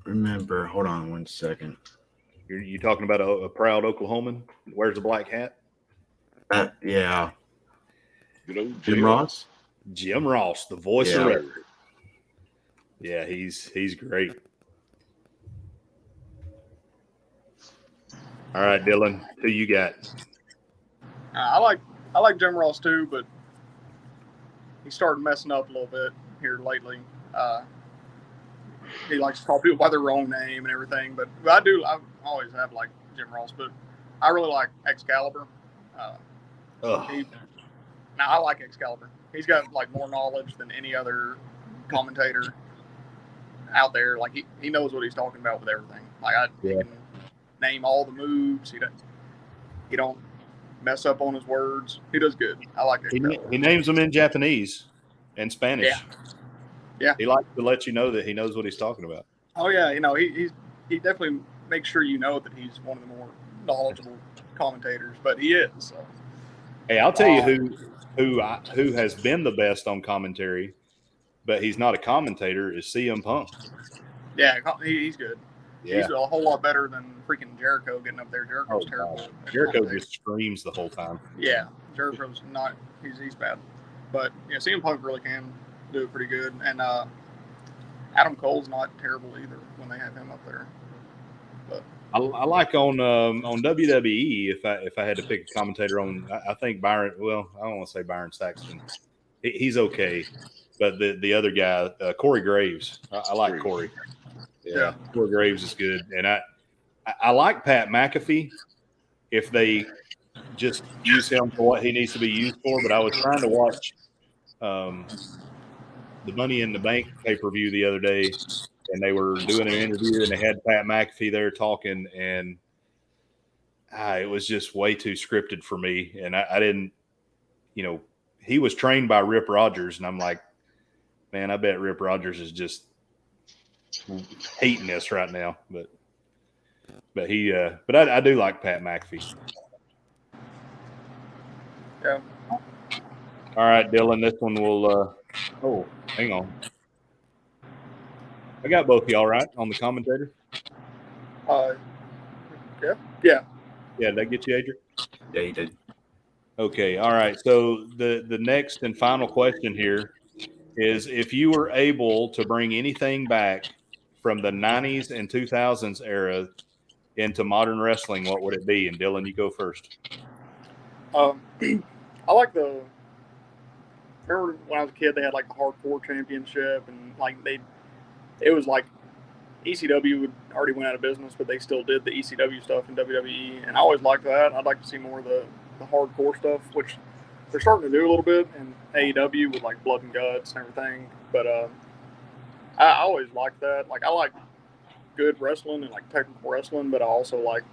remember. Hold on one second.
You talking about a proud Oklahoman? Wears a black hat?
Yeah.
Good old
Jim Ross?
Jim Ross, the voice of wrestling. Yeah, he's great. All right, Dylan, who you got?
I like Jim Ross too, but he started messing up a little bit here lately. He likes to call people by their wrong name and everything, but I always have liked Jim Ross, but I really like Excalibur. I like Excalibur. He's got like more knowledge than any other commentator out there. Like he knows what he's talking about with everything. He can name all the moves. He don't mess up on his words. He does good. I like it.
He names them in Japanese and Spanish.
Yeah.
He likes to let you know that he knows what he's talking about.
Oh yeah, he definitely makes sure you know that he's one of the more knowledgeable commentators, but he is. So.
Hey, I'll tell you who has been the best on commentary, but he's not a commentator, is CM Punk.
Yeah, he's good.
Yeah.
He's a whole lot better than freaking Jericho getting up there. Jericho's terrible.
Jericho just screams the whole time.
Yeah, Jericho's not. He's bad. But yeah, CM Punk really can do it pretty good. And Adam Cole's not terrible either when they have him up there. But
I like on WWE if I had to pick a commentator on. I think Byron. Well, I don't want to say Byron Saxton. He's okay, but the other guy, Corey Graves. I like Corey. Yeah, Corey Graves is good, and I like Pat McAfee if they just use him for what he needs to be used for. But I was trying to watch the Money in the Bank pay-per-view the other day, and they were doing an interview, and they had Pat McAfee there talking, and it was just way too scripted for me, and I didn't, he was trained by Rip Rogers, and I'm like, man, I bet Rip Rogers is just hating this right now, but I do like Pat McAfee.
Yeah.
All right, Dylan, this one will hang on. I got both of y'all right on the commentator.
Yeah.
Yeah, did that get you, Adrian?
Yeah, he did.
Okay. All right. So the next and final question here is, if you were able to bring anything back from the 90s and 2000s era into modern wrestling, what would it be? And Dylan, you go first.
I like remember when I was a kid, they had like the hardcore championship, and like it was like ECW would already went out of business, but they still did the ECW stuff in WWE, and I always liked that. I'd like to see more of the hardcore stuff, which they're starting to do a little bit in AEW with like blood and guts and everything. But I always liked that. Like, I like good wrestling and like technical wrestling, but I also like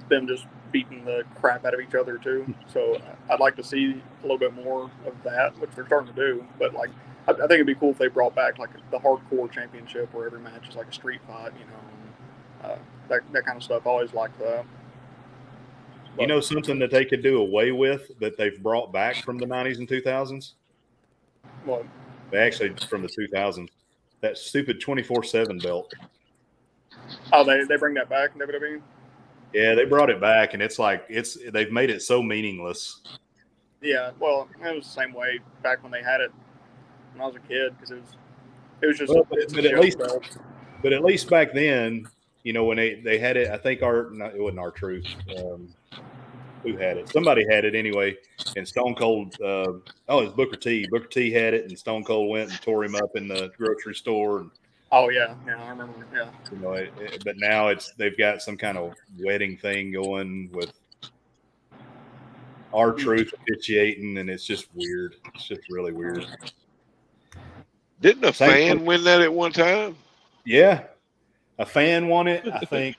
them just beating the crap out of each other too. So I'd like to see a little bit more of that, which they're starting to do. But like, I think it'd be cool if they brought back like the hardcore championship, where every match is like a street fight, you know, and, that kind of stuff. I always liked that. But,
you know, something that they could do away with that they've brought back from the 90s and 2000s?
What?
They actually, from the 2000s, that stupid 24/7 belt.
Oh, they bring that back in WWE?
Yeah, they brought it back, and it's like they've made it so meaningless.
Yeah, well, it was the same way back when they had it when I was a kid, because it was just.
Well, but at least back then, you know, when they had it, I think it wasn't R-Truth. Who had it? Somebody had it anyway. And Stone Cold, it was Booker T. Booker T had it, and Stone Cold went and tore him up in the grocery store. And,
oh yeah, I remember. Yeah,
you know, but now they've got some kind of wedding thing going with R-Truth officiating, and it's just weird. It's just really weird.
Didn't a fan win that at one time?
Yeah, a fan won it. I think.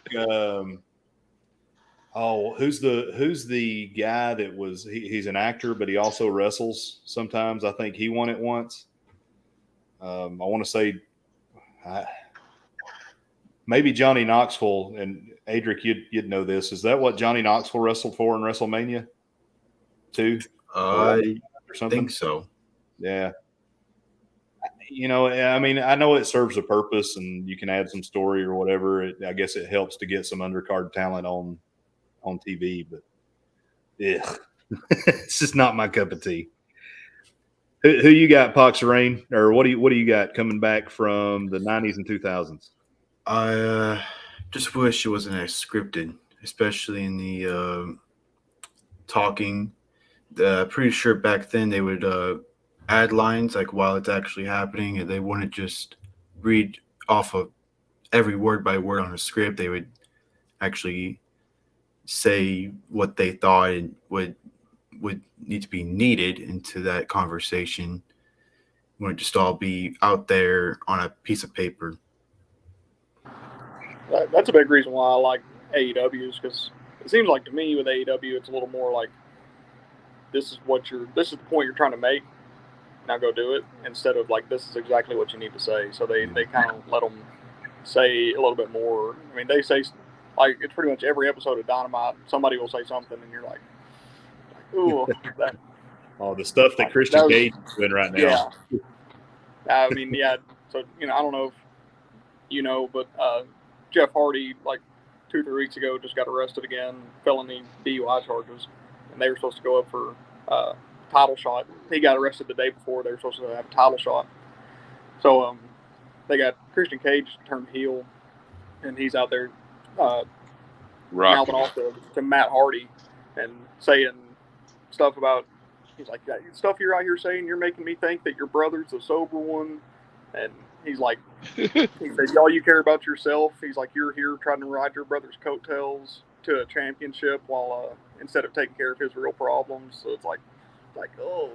Who's the guy that was? He's an actor, but he also wrestles sometimes. I think he won it once. I want to say maybe Johnny Knoxville. And Adric, you'd know this. Is that what Johnny Knoxville wrestled for in WrestleMania 2?
I think so.
Yeah. You know, I mean, I know it serves a purpose, and you can add some story or whatever. I guess it helps to get some undercard talent on TV, but yeah, it's just not my cup of tea. Who you got, Poxerain, or what do you got coming back from the 90s and 2000s?
I just wish it wasn't as scripted, especially in the talking. Pretty sure back then they would add lines like while it's actually happening, and they wouldn't just read off of every word by word on a script. They would actually say what they thought and would need to be needed into that conversation. It wouldn't just all be out there on a piece of paper.
That's a big reason why I like AEW, is because it seems like to me with AEW it's a little more like this is the point you're trying to make. Now go do it, instead of like this is exactly what you need to say. So they kind of let them say a little bit more. I mean, they say. Like, it's pretty much every episode of Dynamite, somebody will say something, and you're like ooh.
The stuff that Christian Cage is doing right now.
Yeah. I mean, yeah. So, you know, I don't know if you know, but Jeff Hardy, like 2-3 weeks ago, just got arrested again, felony DUI charges, and they were supposed to go up for title shot. He got arrested the day before. They were supposed to have a title shot. So they got Christian Cage turned heel, and he's out there mouthing off to Matt Hardy and saying stuff about, he's like, stuff you're out here saying, you're making me think that your brother's the sober one. And he's like, he said, all you care about yourself. He's like, you're here trying to ride your brother's coattails to a championship while instead of taking care of his real problems. So it's like oh,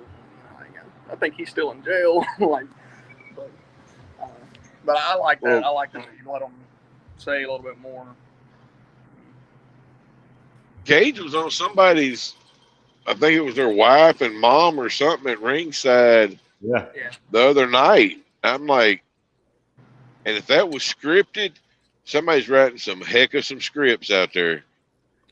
I think he's still in jail. But I like that.
Well,
I like that you let them say a little bit more.
Cage was on somebody's, I think it was their wife and mom or something at ringside
Yeah.
the other night. I'm like, and if that was scripted, somebody's writing some heck of some scripts out there.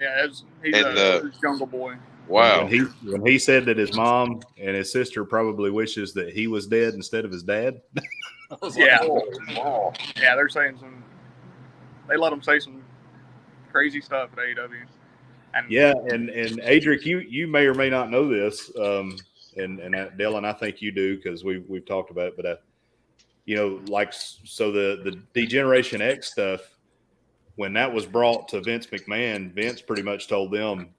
Yeah, he's a Jungle Boy.
Wow.
When he said that his mom and his sister probably wishes that he was dead instead of his dad.
Yeah. Yeah, they're saying they let him say some crazy stuff at AEW. And
Yeah, and Adric, you may or may not know this, and Dylan, I think you do because we've talked about it, but you know, like so the Degeneration X stuff, when that was brought to Vince McMahon, Vince pretty much told them,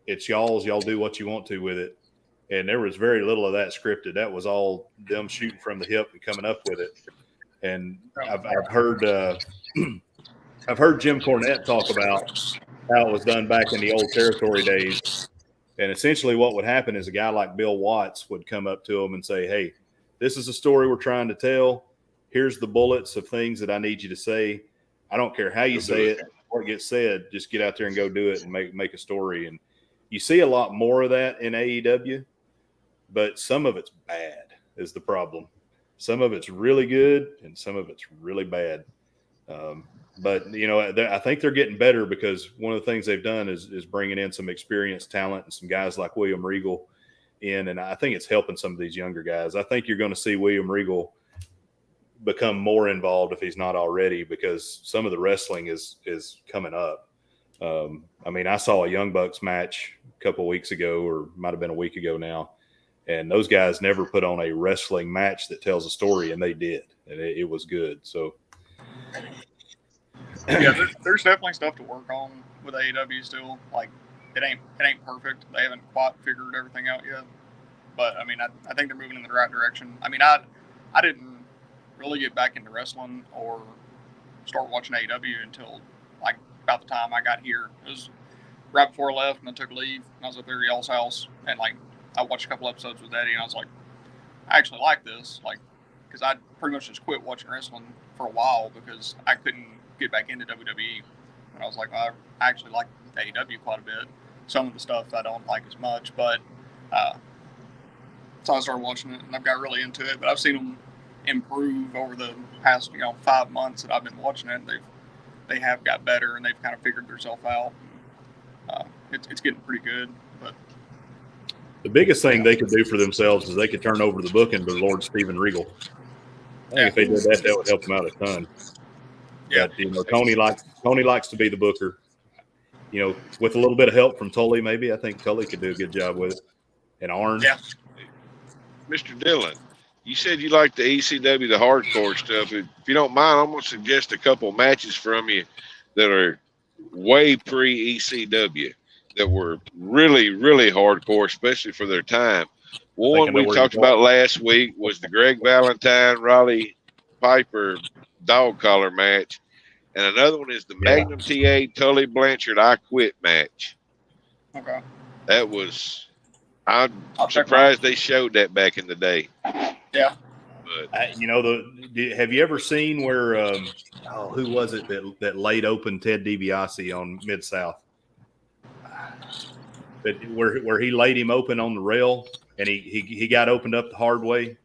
"It's y'all's. Y'all do what you want to with it." And there was very little of that scripted. That was all them shooting from the hip and coming up with it. And I've heard I've heard Jim Cornette talk about how it was done back in the old territory days. And essentially what would happen is a guy like Bill Watts would come up to him and say, "Hey, this is a story we're trying to tell. Here's the bullets of things that I need you to say. I don't care how you say it or it gets said. Just get out there and go do it and make a story." And you see a lot more of that in AEW, but some of it's bad is the problem. Some of it's really good and some of it's really bad. But, you know, I think they're getting better because one of the things they've done is bringing in some experienced talent and some guys like William Regal in. And I think it's helping some of these younger guys. I think you're going to see William Regal become more involved if he's not already, because some of the wrestling is coming up. I mean, I saw a Young Bucks match a couple of weeks ago, or might have been a week ago now, and those guys never put on a wrestling match that tells a story, and they did, and it was good. So
yeah, there's definitely stuff to work on with AEW still. Like it ain't perfect. They haven't quite figured everything out yet. But I mean, I think they're moving in the right direction. I mean, I didn't really get back into wrestling or start watching AEW until like about the time I got here. It was right before I left, and I took leave. And I was up there at y'all's house, and like I watched a couple episodes with Eddie, and I was like, I actually like this, like, because I pretty much just quit watching wrestling for a while because I couldn't get back into WWE. And I was like, I actually like AEW quite a bit. Some of the stuff I don't like as much, but so I started watching it, and I've got really into it. But I've seen them improve over the past 5 months that I've been watching it. They have got better, and they've kind of figured themselves out. It's getting pretty good. But
the biggest thing they could do for themselves is they could turn over the booking to Lord Steven Regal. I think if they did that, that would help them out a ton. Yeah, but, Tony likes to be the booker. With a little bit of help from Tully, maybe. I think Tully could do a good job with it. And Arn.
Yeah.
Mr. Dillon, you said you like the ECW, the hardcore stuff. If you don't mind, I'm going to suggest a couple matches from you that are way pre-ECW that were really, really hardcore, especially for their time. One we talked about last week was the Greg Valentine, Raleigh Piper dog collar match. And another one is the Magnum TA Tully Blanchard I Quit match.
Okay.
That was, I'm surprised they showed that back in the day.
Yeah.
But
have you ever seen where who was it that laid open Ted DiBiase on Mid-South? Where he laid him open on the rail and he got opened up the hard way.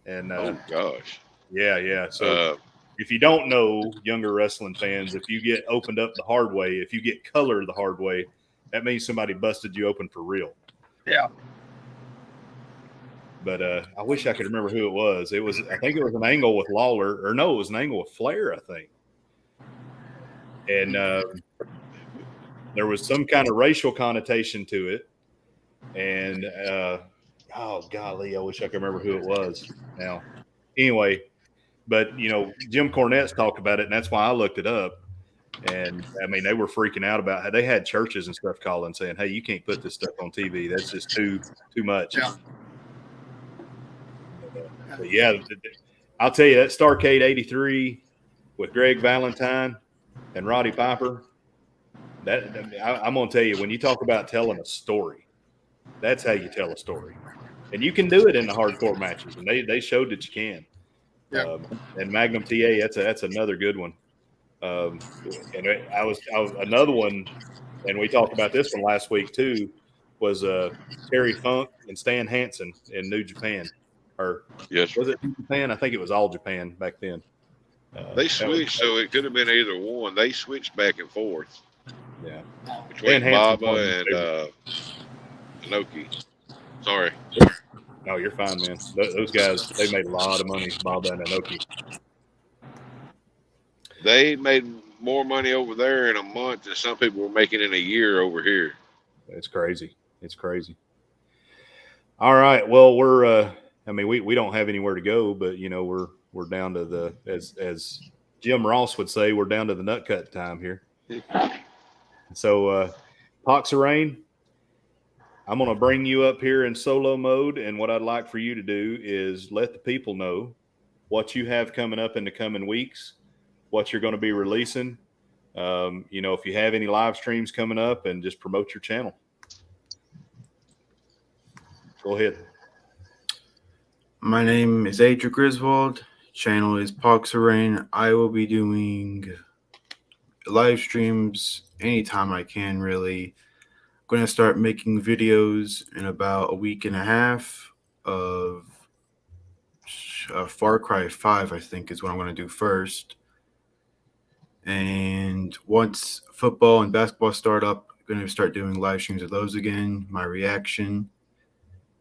And
oh gosh.
Yeah. So if you don't know, younger wrestling fans, if you get opened up the hard way, if you get colored the hard way, that means somebody busted you open for real.
Yeah.
But I wish I could remember who it was. I think it was an angle with Lawler, or no, it was an angle with Flair, I think. And there was some kind of racial connotation to it. And oh golly, I wish I could remember who it was now. Anyway, but Jim Cornette's talked about it, and that's why I looked it up. And I mean, they were freaking out about how they had churches and stuff calling saying, "Hey, you can't put this stuff on TV. That's just too much."
Yeah.
But yeah, I'll tell you that Starrcade '83 with Greg Valentine and Roddy Piper. I'm gonna tell you, when you talk about telling a story, that's how you tell a story, and you can do it in the hardcore matches, and they showed that you can.
Yeah.
And Magnum TA, that's another good one. And I was another one, and we talked about this one last week too. Was Terry Funk and Stan Hansen in New Japan, or
yes,
was it New Japan? I think it was All Japan back then.
They switched, so it could have been either one. They switched back and forth.
Yeah,
between Baba and Inoki. Sorry.
No, you're fine, man. Those guys, they made a lot of money, Baba and Inoki.
They made more money over there in a month than some people were making in a year over here.
It's crazy. It's crazy. All right. Well, we're I mean, we don't have anywhere to go, but you know, we're down to the as Jim Ross would say, we're down to the nut cut time here. So Poxerain, I'm going to bring you up here in solo mode, and what I'd like for you to do is let the people know what you have coming up in the coming weeks, what you're going to be releasing. You know, if you have any live streams coming up, and just promote your channel. Go ahead.
My name is Adric Griswold. Channel is Poxerain. I will be doing live streams anytime I can, really. I'm going to start making videos in about a week and a half of Far Cry 5, I think, is what I'm going to do first. And once football and basketball start up, I'm going to start doing live streams of those again, my reaction.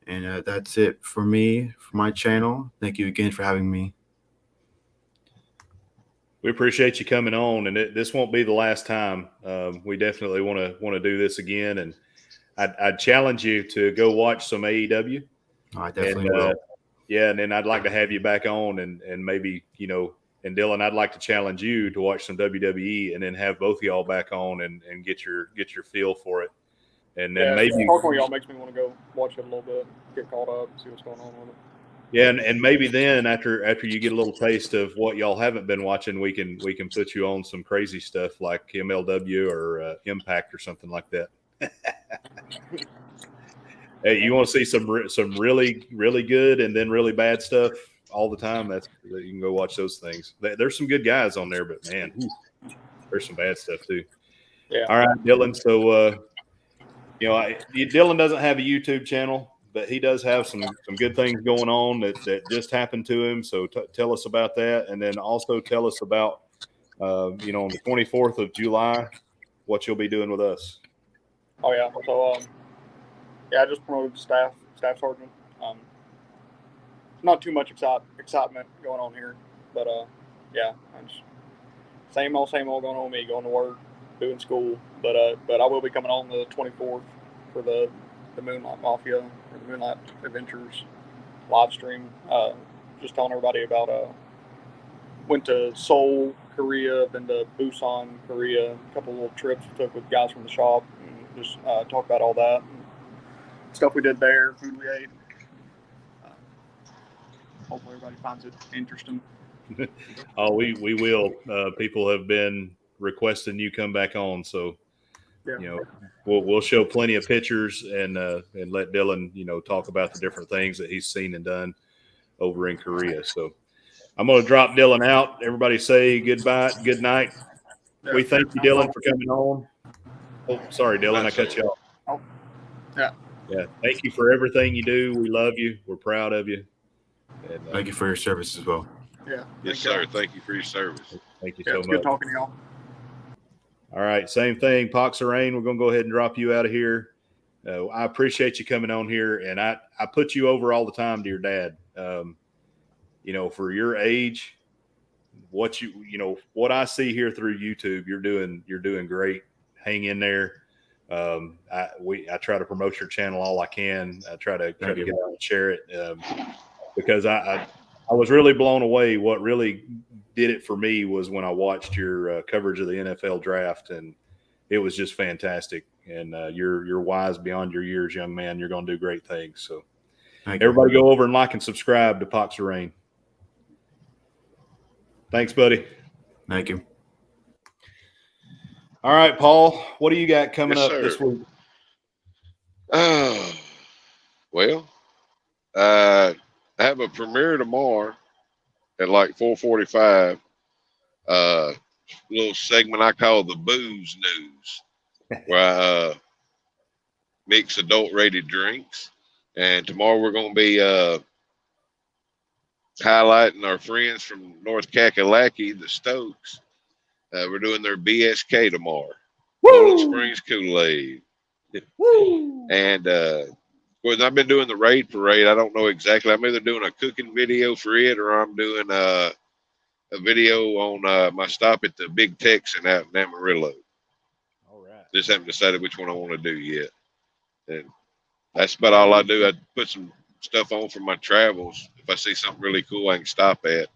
And that's it for me, for my channel. Thank you again for having me.
We appreciate you coming on, and this won't be the last time. We definitely want to do this again, and I'd challenge you to go watch some AEW.
I definitely will.
Yeah, and then I'd like to have you back on, and maybe, you know, and Dylan, I'd like to challenge you to watch some WWE, and then have both of y'all back on and get your feel for it. And then maybe
talking with y'all makes me want to go watch it a little bit, get caught up, see what's going on with it.
Yeah, and maybe then after you get a little taste of what y'all haven't been watching, we can put you on some crazy stuff like MLW or Impact or something like that. Hey, you want to see some really good and then really bad stuff all the time? You can go watch those things. There's some good guys on there, but man, there's some bad stuff too.
Yeah.
All right, Dylan. So you know, Dylan doesn't have a YouTube channel, but he does have some good things going on that just happened to him. So tell us about that, and then also tell us about you know, on the 24th of July, what you'll be doing with us.
Oh yeah. So I just promoted staff sergeant. Not too much excitement going on here, but yeah, same old going on with me, going to work, doing school. But I will be coming on the 24th for the Moonlight Mafia or the Moonlight Adventures live stream. Just telling everybody about went to Seoul, Korea, been to Busan, Korea, a couple little trips we took with guys from the shop, and just talk about all that and stuff we did there, food we ate. Hopefully everybody finds it interesting.
Oh, we will. People have been requesting you come back on, so
Yeah.
you know, we'll show plenty of pictures and let Dylan, you know, talk about the different things that he's seen and done over in Korea. So I'm going to drop Dylan out. Everybody say goodbye, good night.
Yeah.
We thank you, Dylan, for coming on. Oh, sorry, Dylan, I cut you off.
Oh, yeah.
Yeah, thank you for everything you do. We love you. We're proud of you. And,
Thank you for your service as well.
Yeah.
Yes, sir. Thank you for your service.
Thank you
Yeah,
so
it's
much.
good talking to y'all.
All right, same thing. Poxerain, we're going to go ahead and drop you out of here. I appreciate you coming on here, and I put you over all the time to your dad. You know, for your age, what I see here through YouTube, you're doing great. Hang in there. I try to promote your channel all I can. I try to get out and share it because I was really blown away. What really did it for me was when I watched your coverage of the NFL draft, and it was just fantastic. And you're wise beyond your years, young man. You're going to do great things. So everybody go over and like and subscribe to Poxerain. Thanks, buddy.
Thank you.
All right, Paul, what do you got coming up
sir.
this week?
Well, I have a premiere tomorrow at like 4:45. Little segment I call the Booze News, where I mix adult-rated drinks. And tomorrow we're going to be highlighting our friends from North Kakalaki, the Stokes. We're doing their BSK tomorrow. Bowling Springs Kool-Aid. And well, I've been doing the raid parade. I don't know exactly. I'm either doing a cooking video for it, or I'm doing a video on my stop at the Big Texan out in Amarillo.
All right.
Just haven't decided which one I want to do yet. And that's about all I do. I put some stuff on for my travels. If I see something really cool, I can stop at.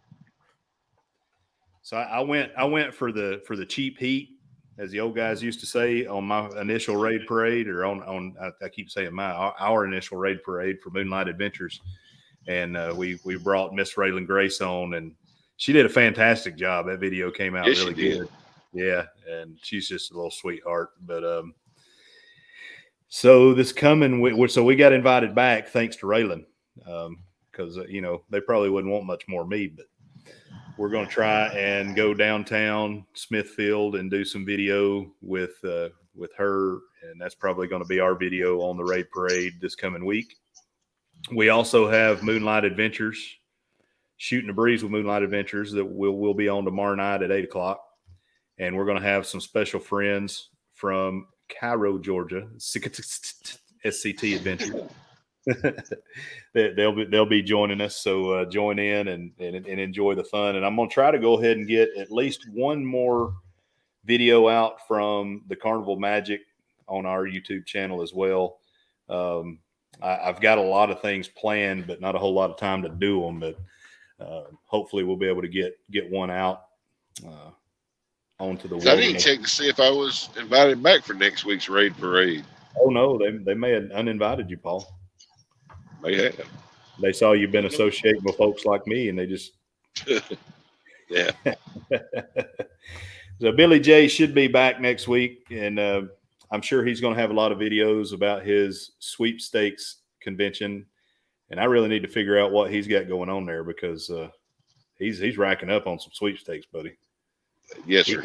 So I went for the cheap heat, as the old guys used to say, on my initial raid parade, or on I keep saying our initial raid parade for Moonlight Adventures, and we brought Miss Raylan Grace on, and she did a fantastic job. That video came out really good. Yeah, and she's just a little sweetheart. But so this coming, so we got invited back thanks to Raylan, because they probably wouldn't want much more of me, but we're going to try and go downtown Smithfield and do some video with her, and that's probably going to be our video on the raid parade this coming week. We also have Moonlight Adventures, Shooting the Breeze with Moonlight Adventures, that we'll be on tomorrow night at 8:00, and we're going to have some special friends from Cairo, Georgia, SCT Adventure. They'll be joining us, so join in and enjoy the fun. And I'm going to try to go ahead and get at least one more video out from the Carnival Magic on our YouTube channel as well. I've got a lot of things planned, but not a whole lot of time to do them. But hopefully we'll be able to get one out onto the wilderness.
I didn't check to see if I was invited back for next week's raid parade.
Oh no, they may have uninvited you, Paul. They saw you've been associating with folks like me, and they just
yeah.
So Billy J should be back next week, and I'm sure he's going to have a lot of videos about his sweepstakes convention, and I really need to figure out what he's got going on there, because he's racking up on some sweepstakes, buddy.
Yes, sir.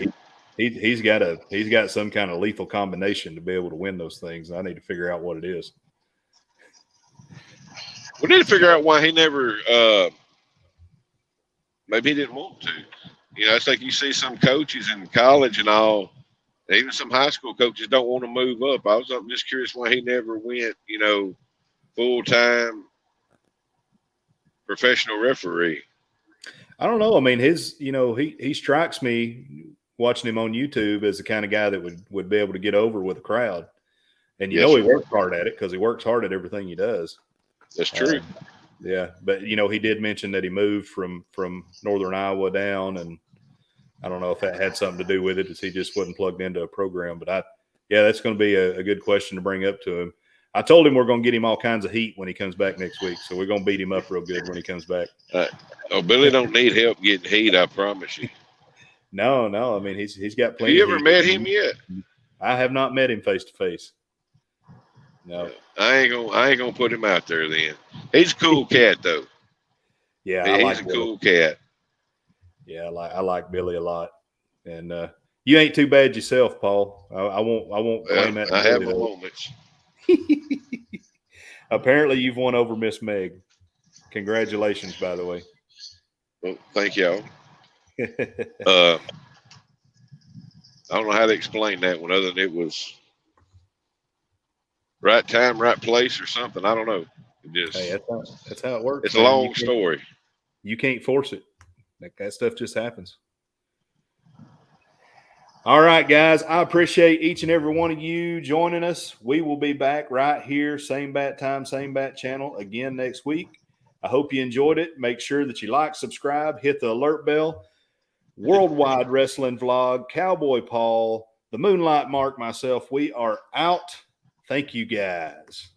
He's got some kind of lethal combination to be able to win those things. I need to figure out what it is.
We need to figure out why he never, maybe he didn't want to. It's like you see some coaches in college and all, even some high school coaches don't want to move up. I'm just curious why he never went, full-time professional referee. I
don't know. I mean, he strikes me watching him on YouTube as the kind of guy that would be able to get over with a crowd. And he works hard at it, because he works hard at everything he does.
That's true.
Yeah, but he did mention that he moved from northern Iowa down, and I don't know if that had something to do with it, as he just wasn't plugged into a program. But that's going to be a good question to bring up to him. I told him we're going to get him all kinds of heat when he comes back next week, so we're going to beat him up real good when he comes back.
Billy don't need help getting heat, I promise you.
No. I mean, he's got plenty.
Have you ever met him yet?
I have not met him face to face. No,
I ain't gonna put him out there. Then he's a cool cat, though.
Yeah,
he's a cool cat.
Yeah, I like Billy a lot, and you ain't too bad yourself, Paul. I won't claim that.
I have my moments.
Apparently, you've won over Miss Meg. Congratulations, by the way.
Well, thank y'all. I don't know how to explain that one, other than it was right time, right place, or something. I don't know.
That's how it works.
It's a long story.
You can't force it. That stuff just happens. All right, guys. I appreciate each and every one of you joining us. We will be back right here, same bat time, same bat channel, again next week. I hope you enjoyed it. Make sure that you like, subscribe, hit the alert bell. Worldwide Wrestling Vlog, Cowboy Paul, the Moonlight Mark, myself, we are out. Thank you, guys.